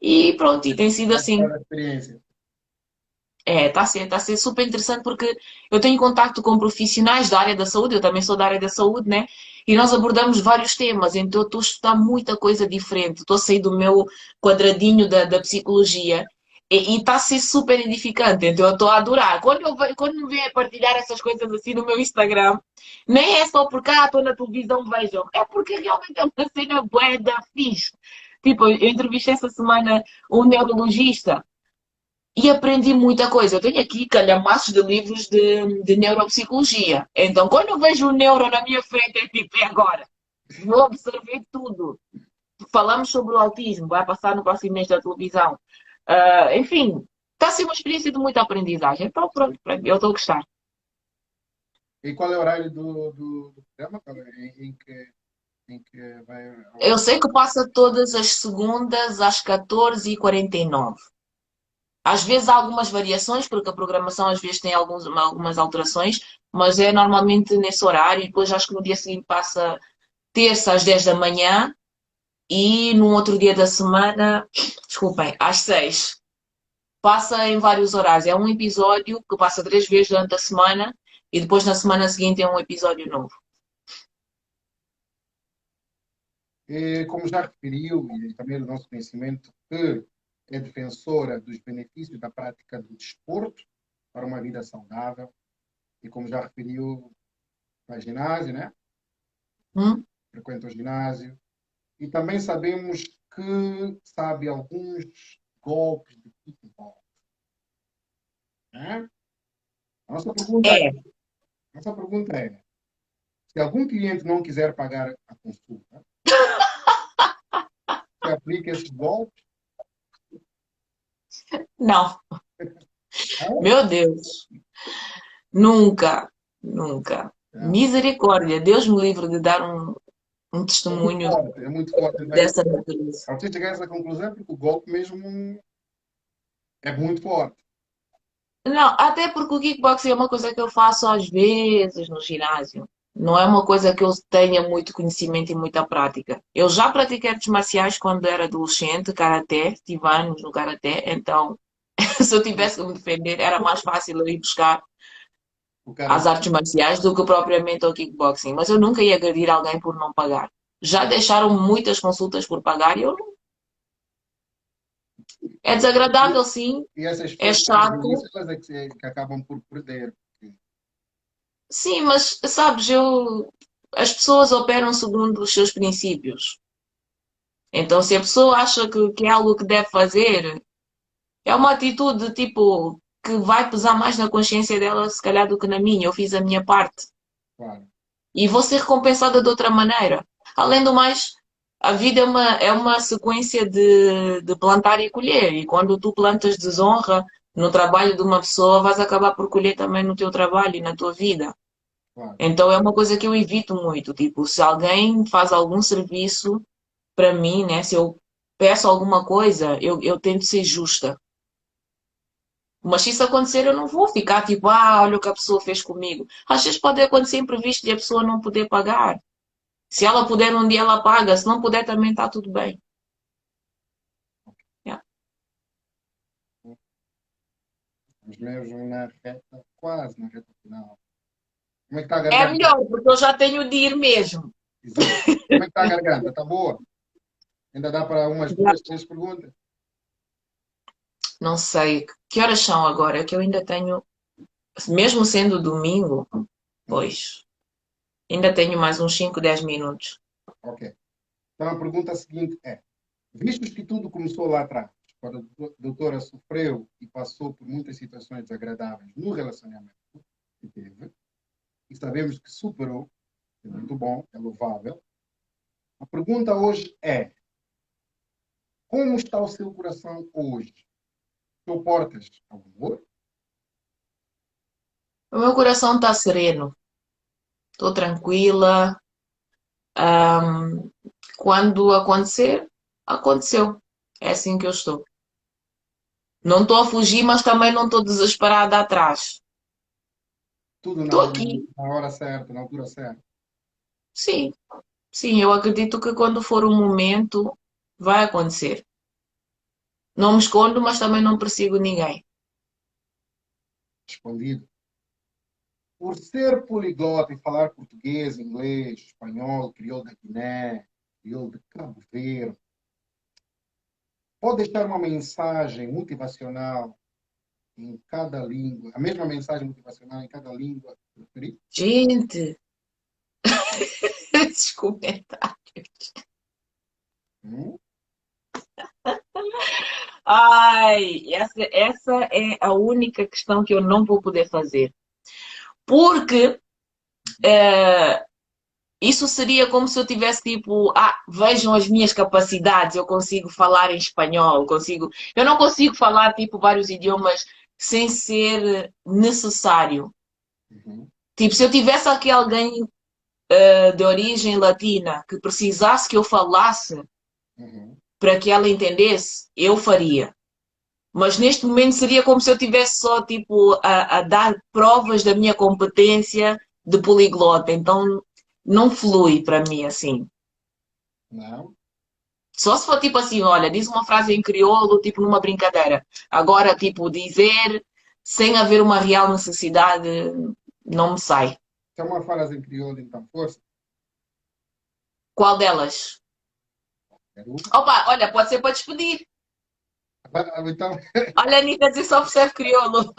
E pronto, e tem sido Vai gostar assim. da experiência. Tá a ser super interessante porque eu tenho contacto com profissionais da área da saúde, eu também sou da área da saúde, né? E nós abordamos vários temas, então eu estou a estudar muita coisa diferente, estou a sair do meu quadradinho da psicologia e está a ser super edificante, então eu estou a adorar. Quando me vêm a partilhar essas coisas assim no meu Instagram, nem é só porque estou na televisão, vejam, é porque realmente é uma cena bué da fixe. Tipo, eu entrevistei essa semana um neurologista e aprendi muita coisa. Eu tenho aqui calhamaços de livros de neuropsicologia. Então, quando eu vejo o neuro na minha frente, é tipo, é agora. Vou absorver tudo. Falamos sobre o autismo, vai passar no próximo mês da televisão. Enfim, está a ser uma experiência de muita aprendizagem. Então, pronto, eu estou a gostar. E qual é o horário do programa? Em que vai ao Eu ar? sei que passa todas as segundas às 14h49. Às vezes há algumas variações, porque a programação às vezes tem algumas alterações, mas é normalmente nesse horário. E depois acho que no dia seguinte passa terça às 10 da manhã e num outro dia da semana, desculpem, às 6. Passa em vários horários. É um episódio que passa 3 vezes durante a semana e depois na semana seguinte é um episódio novo. E, como já referiu, e também do nosso conhecimento, que é defensora dos benefícios da prática do desporto para uma vida saudável, e como já referiu, faz ginásio, né? Hum? Frequenta o ginásio, e também sabemos que sabe alguns golpes de futebol. Né? A nossa pergunta é, É, nossa pergunta é, se algum cliente não quiser pagar a consulta, se aplica esses golpes? não. Não? Meu Deus. Nunca, nunca. Não. Misericórdia. Deus me livre de dar um É muito testemunho forte, é muito forte. dessa natureza. Para você chegar a essa conclusão, porque o golpe mesmo é muito forte. Não, até porque o kickboxing é uma coisa que eu faço às vezes no ginásio. Não é uma coisa que eu tenha muito conhecimento e muita prática. Eu já pratiquei artes marciais quando era adolescente, karaté, tive anos no karaté, então se eu tivesse que me defender era mais fácil eu ir buscar O cara, às artes marciais do que propriamente ao kickboxing. Mas eu nunca ia agredir alguém por não pagar. Já deixaram muitas consultas por pagar e eu não. É desagradável, sim, e essas é pessoas que fazem isso, chato. elas é que acabam por perder. Sim, mas sabes, as pessoas operam segundo os seus princípios. Então, se a pessoa acha que é algo que deve fazer, é uma atitude tipo que vai pesar mais na consciência dela, se calhar, do que na minha. Eu fiz a minha parte Claro. e vou ser recompensada de outra maneira. Além do mais, a vida é uma sequência de plantar e colher. E quando tu plantas desonra no trabalho de uma pessoa, vais acabar por colher também no teu trabalho e na tua vida. Claro. Então é uma coisa que eu evito muito. Tipo, se alguém faz algum serviço para mim, né? Se eu peço alguma coisa, eu tento ser justa. Mas se isso acontecer, eu não vou ficar tipo, olha o que a pessoa fez comigo. Às vezes pode acontecer imprevisto e a pessoa não poder pagar. Se ela puder, um dia ela paga. Se não puder, também está tudo bem. Yeah. Estamos mesmo na reta, quase na reta final. Como é que está a É garganta? melhor, porque eu já tenho de ir mesmo. Exato. Como é que está a garganta? Está boa? Ainda dá para umas Já. duas, três perguntas? Não sei que horas são agora, que eu ainda tenho, mesmo sendo domingo, Hum, pois, ainda tenho mais uns 5, 10 minutos. ok. Então a pergunta seguinte é: vistos que tudo começou lá atrás, quando a doutora sofreu e passou por muitas situações desagradáveis no relacionamento que teve, e sabemos que superou, é muito bom, é louvável. A pergunta hoje é: como está o seu coração hoje? Suportas ao amor? O meu coração está sereno, estou tranquila. Ahm, Quando acontecer, aconteceu. É assim que eu estou. Não estou a fugir, mas também não estou desesperada atrás. Tudo Estou aqui. na hora certa, na altura certa. Sim, sim, eu acredito que quando for o momento, vai acontecer. Não me escondo, mas também não persigo ninguém. Respondido. Por ser poliglota e falar português, inglês, espanhol, crioulo da Guiné, crioulo de Cabo Verde, pode deixar uma mensagem motivacional em cada língua, a mesma mensagem motivacional em cada língua preferida? Gente, esses comentários. Hum? Ai, essa é a única questão que eu não vou poder fazer. Porque isso seria como se eu tivesse tipo, vejam as minhas capacidades, eu consigo falar em espanhol, consigo. Eu não consigo falar tipo vários idiomas sem ser necessário. Uhum, Tipo, se eu tivesse aqui alguém de origem latina que precisasse que eu falasse uhum. para que ela entendesse, eu faria. Mas neste momento seria como se eu tivesse só tipo a dar provas da minha competência de poliglota. Então não flui para mim assim. Não? Só se for tipo assim, olha, diz uma frase em crioulo, tipo numa brincadeira. Agora, tipo, dizer sem haver uma real necessidade, não me sai. Se é uma frase em crioulo, então, força. Qual delas? Quero uma. Opa, olha, pode ser para despedir. Então, Olha, Nica, você só percebe crioulo.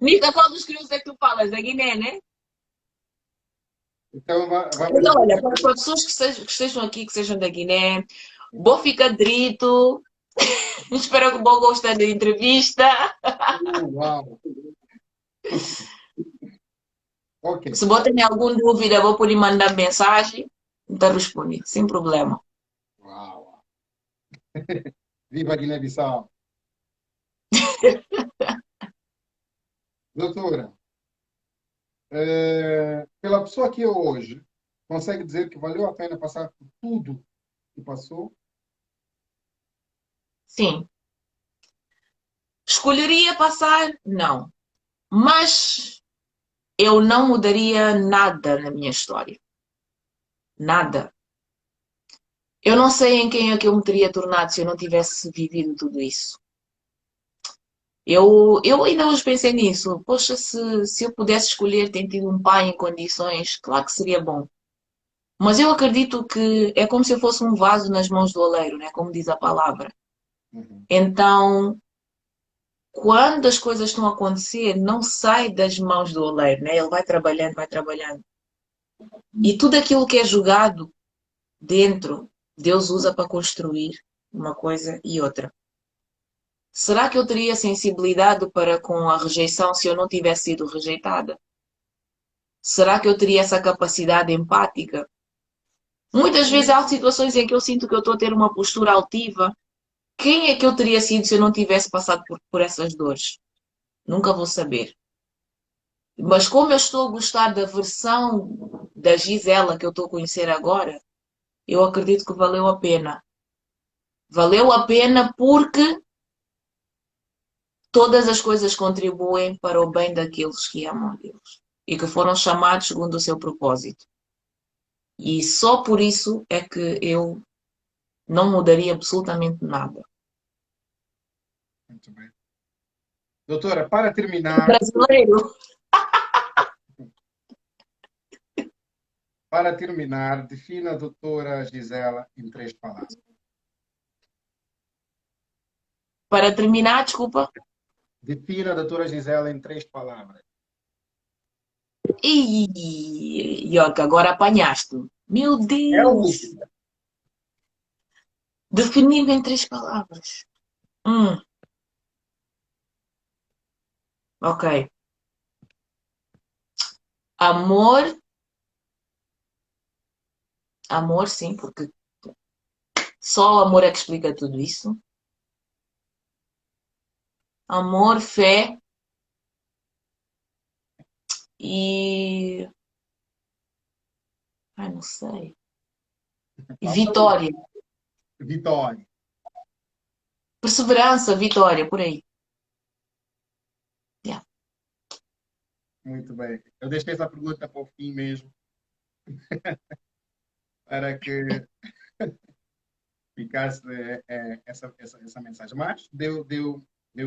Nica, qual dos crioulos é que tu falas? Da Guiné, né? então vamos Então, olha, dizer. para pessoas que estejam aqui, que sejam da Guiné, vou ficar drito. Espero que vão gostar da entrevista. Uau! Ok. Se botem alguma dúvida, vou poder mandar mensagem. Então responde, sem problema. Uau! Viva Guiné-Bissau! Doutora, pela pessoa que é hoje, consegue dizer que valeu a pena passar por tudo que passou? Sim. Escolheria passar? Não. Mas eu não mudaria nada na minha história. Nada. Eu não sei em quem é que eu me teria tornado se eu não tivesse vivido tudo isso. Eu ainda hoje pensei nisso. Poxa, se eu pudesse escolher ter tido um pai em condições, claro que seria bom. Mas eu acredito que é como se eu fosse um vaso nas mãos do oleiro, né? Como diz a palavra. Uhum. Então, quando as coisas estão a acontecer, não sai das mãos do oleiro, né? Ele vai trabalhando, vai trabalhando. E tudo aquilo que é jogado dentro, Deus usa para construir uma coisa e outra. Será que eu teria sensibilidade para com a rejeição se eu não tivesse sido rejeitada? Será que eu teria essa capacidade empática? Muitas vezes há situações em que eu sinto que eu estou a ter uma postura altiva. Quem é que eu teria sido se eu não tivesse passado por essas dores? Nunca vou saber. Mas como eu estou a gostar da versão da Gisela que eu estou a conhecer agora, eu acredito que valeu a pena. Valeu a pena porque todas as coisas contribuem para o bem daqueles que amam a Deus e que foram chamados segundo o seu propósito. E só por isso é que eu não mudaria absolutamente nada. Muito bem. Doutora, para terminar, Brasileiro. defina a doutora Gisela em 3 palavras. Para terminar, desculpa. Defina a doutora Gisela em 3 palavras. Ioca, agora apanhaste. Meu É o Deus! último. Definir em 3 palavras. Ok. Amor. Amor, sim, porque só o amor é que explica tudo isso. Amor, fé e. Ai, não sei. Falta um. Vitória. Vitória. Perseverança, vitória, por aí. Yeah. Muito bem. Eu deixei essa pergunta para o fim mesmo, para que ficasse essa mensagem. Mas deu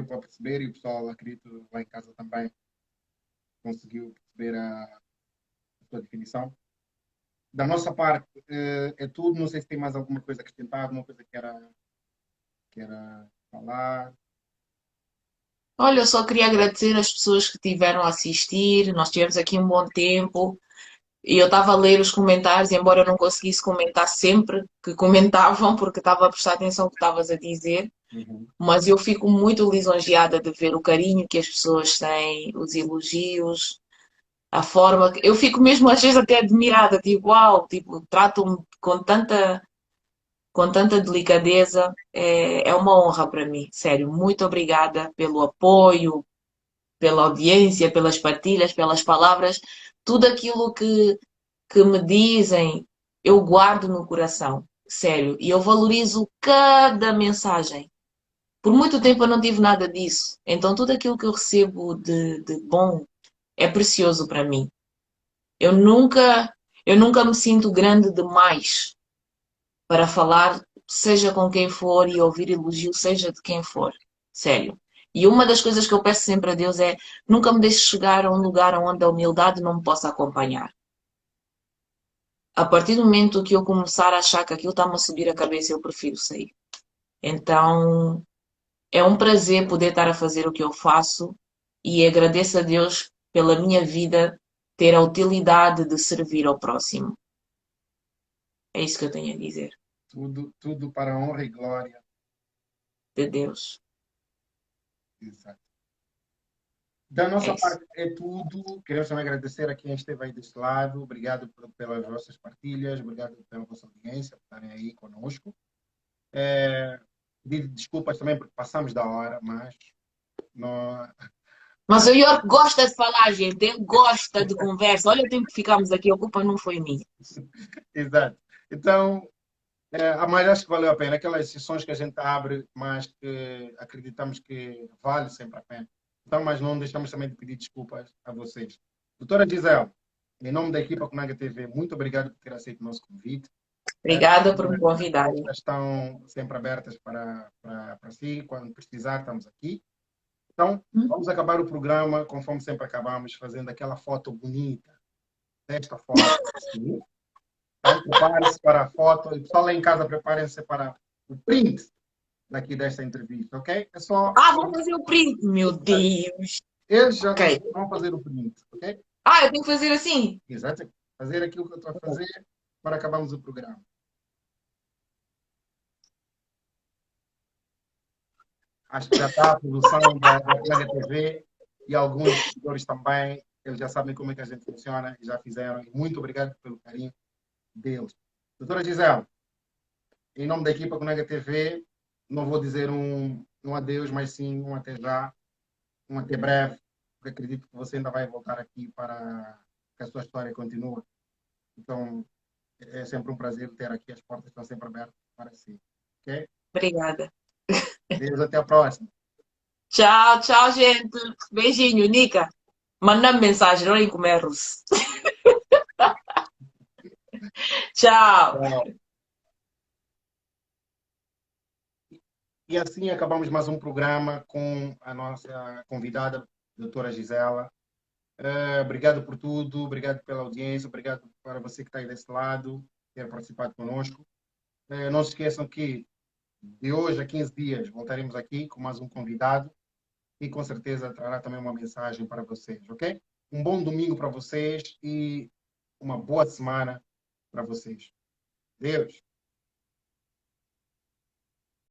para perceber e o pessoal, acredito, lá em casa também conseguiu perceber a sua definição. Da nossa parte, é tudo. Não sei se tem mais alguma coisa a acrescentar, alguma coisa que era falar. Olha, eu só queria agradecer as pessoas que tiveram a assistir. Nós tivemos aqui um bom tempo. E eu estava a ler os comentários, embora eu não conseguisse comentar sempre que comentavam, porque estava a prestar atenção no que estavas a dizer. Uhum. Mas eu fico muito lisonjeada de ver o carinho que as pessoas têm, os elogios, a forma que. Eu fico mesmo às vezes até admirada, tipo, uau, tipo, tratam-me com tanta delicadeza. É uma honra para mim, sério. Muito obrigada pelo apoio, pela audiência, pelas partilhas, pelas palavras, tudo aquilo que me dizem, eu guardo no coração, sério. E eu valorizo cada mensagem. Por muito tempo eu não tive nada disso. Então tudo aquilo que eu recebo de bom é precioso para mim. Eu nunca, eu nunca me sinto grande demais para falar, seja com quem for e ouvir elogio, seja de quem for. Sério. E uma das coisas que eu peço sempre a Deus é nunca me deixe chegar a um lugar onde a humildade não me possa acompanhar. A partir do momento que eu começar a achar que aquilo está-me a subir a cabeça, eu prefiro sair. Então, é um prazer poder estar a fazer o que eu faço e agradeço a Deus pela minha vida ter a utilidade de servir ao próximo. É isso que eu tenho a dizer. Tudo para a honra e glória. De Deus. Exato. Da É nossa isso. parte é tudo. Queremos também agradecer a quem esteve aí deste lado. Obrigado pelas vossas partilhas, obrigado pela vossa audiência, por estarem aí conosco. Pedir desculpas também porque passamos da hora, mas não... Mas o York gosta de falar, gente. Ele gosta de conversa. Olha o tempo que ficamos aqui. A culpa não foi minha. Exato. Então, mas acho que valeu a pena. Aquelas sessões que a gente abre, mas que acreditamos que vale sempre a pena. Então, mas não deixamos também de pedir desculpas a vocês. Doutora Gisele, em nome da equipa Conanga TV, muito obrigado por ter aceito o nosso convite. Obrigada por me As convidarem. portas estão sempre abertas para si. Quando precisar, estamos aqui. Então, vamos acabar o programa, conforme sempre acabamos, fazendo aquela foto bonita. Desta foto. Assim. Então, prepare-se para a foto. E pessoal lá em casa, preparem-se para o print daqui desta entrevista, ok? É só... Vou fazer o print. Meu Deus. Eles já Ok. vão fazer o print, ok? Eu tenho que fazer assim? Exato. Fazer aquilo que eu estou a fazer para acabarmos o programa. Acho que já está a produção da Plaga TV e alguns seguidores também. Eles já sabem como é que a gente funciona e já fizeram. E muito obrigado pelo carinho deles. Doutora Gisele, em nome da equipa Conega TV, não vou dizer um adeus, mas sim um até já, um até breve, porque acredito que você ainda vai voltar aqui para que a sua história continue. Então, é sempre um prazer ter aqui, as portas estão sempre abertas para si. Ok? Obrigada. Deus, até a próxima. Tchau, tchau, gente. Beijinho, Nica. Manda mensagem, não encomerros. Tchau. Tchau. E assim acabamos mais um programa com a nossa convidada, doutora Gisela. Obrigado por tudo, obrigado pela audiência, obrigado para você que está aí desse lado, ter participado conosco. Não se esqueçam que de hoje a 15 dias voltaremos aqui com mais um convidado e com certeza trará também uma mensagem para vocês, ok? Um bom domingo para vocês e uma boa semana para vocês. Deus.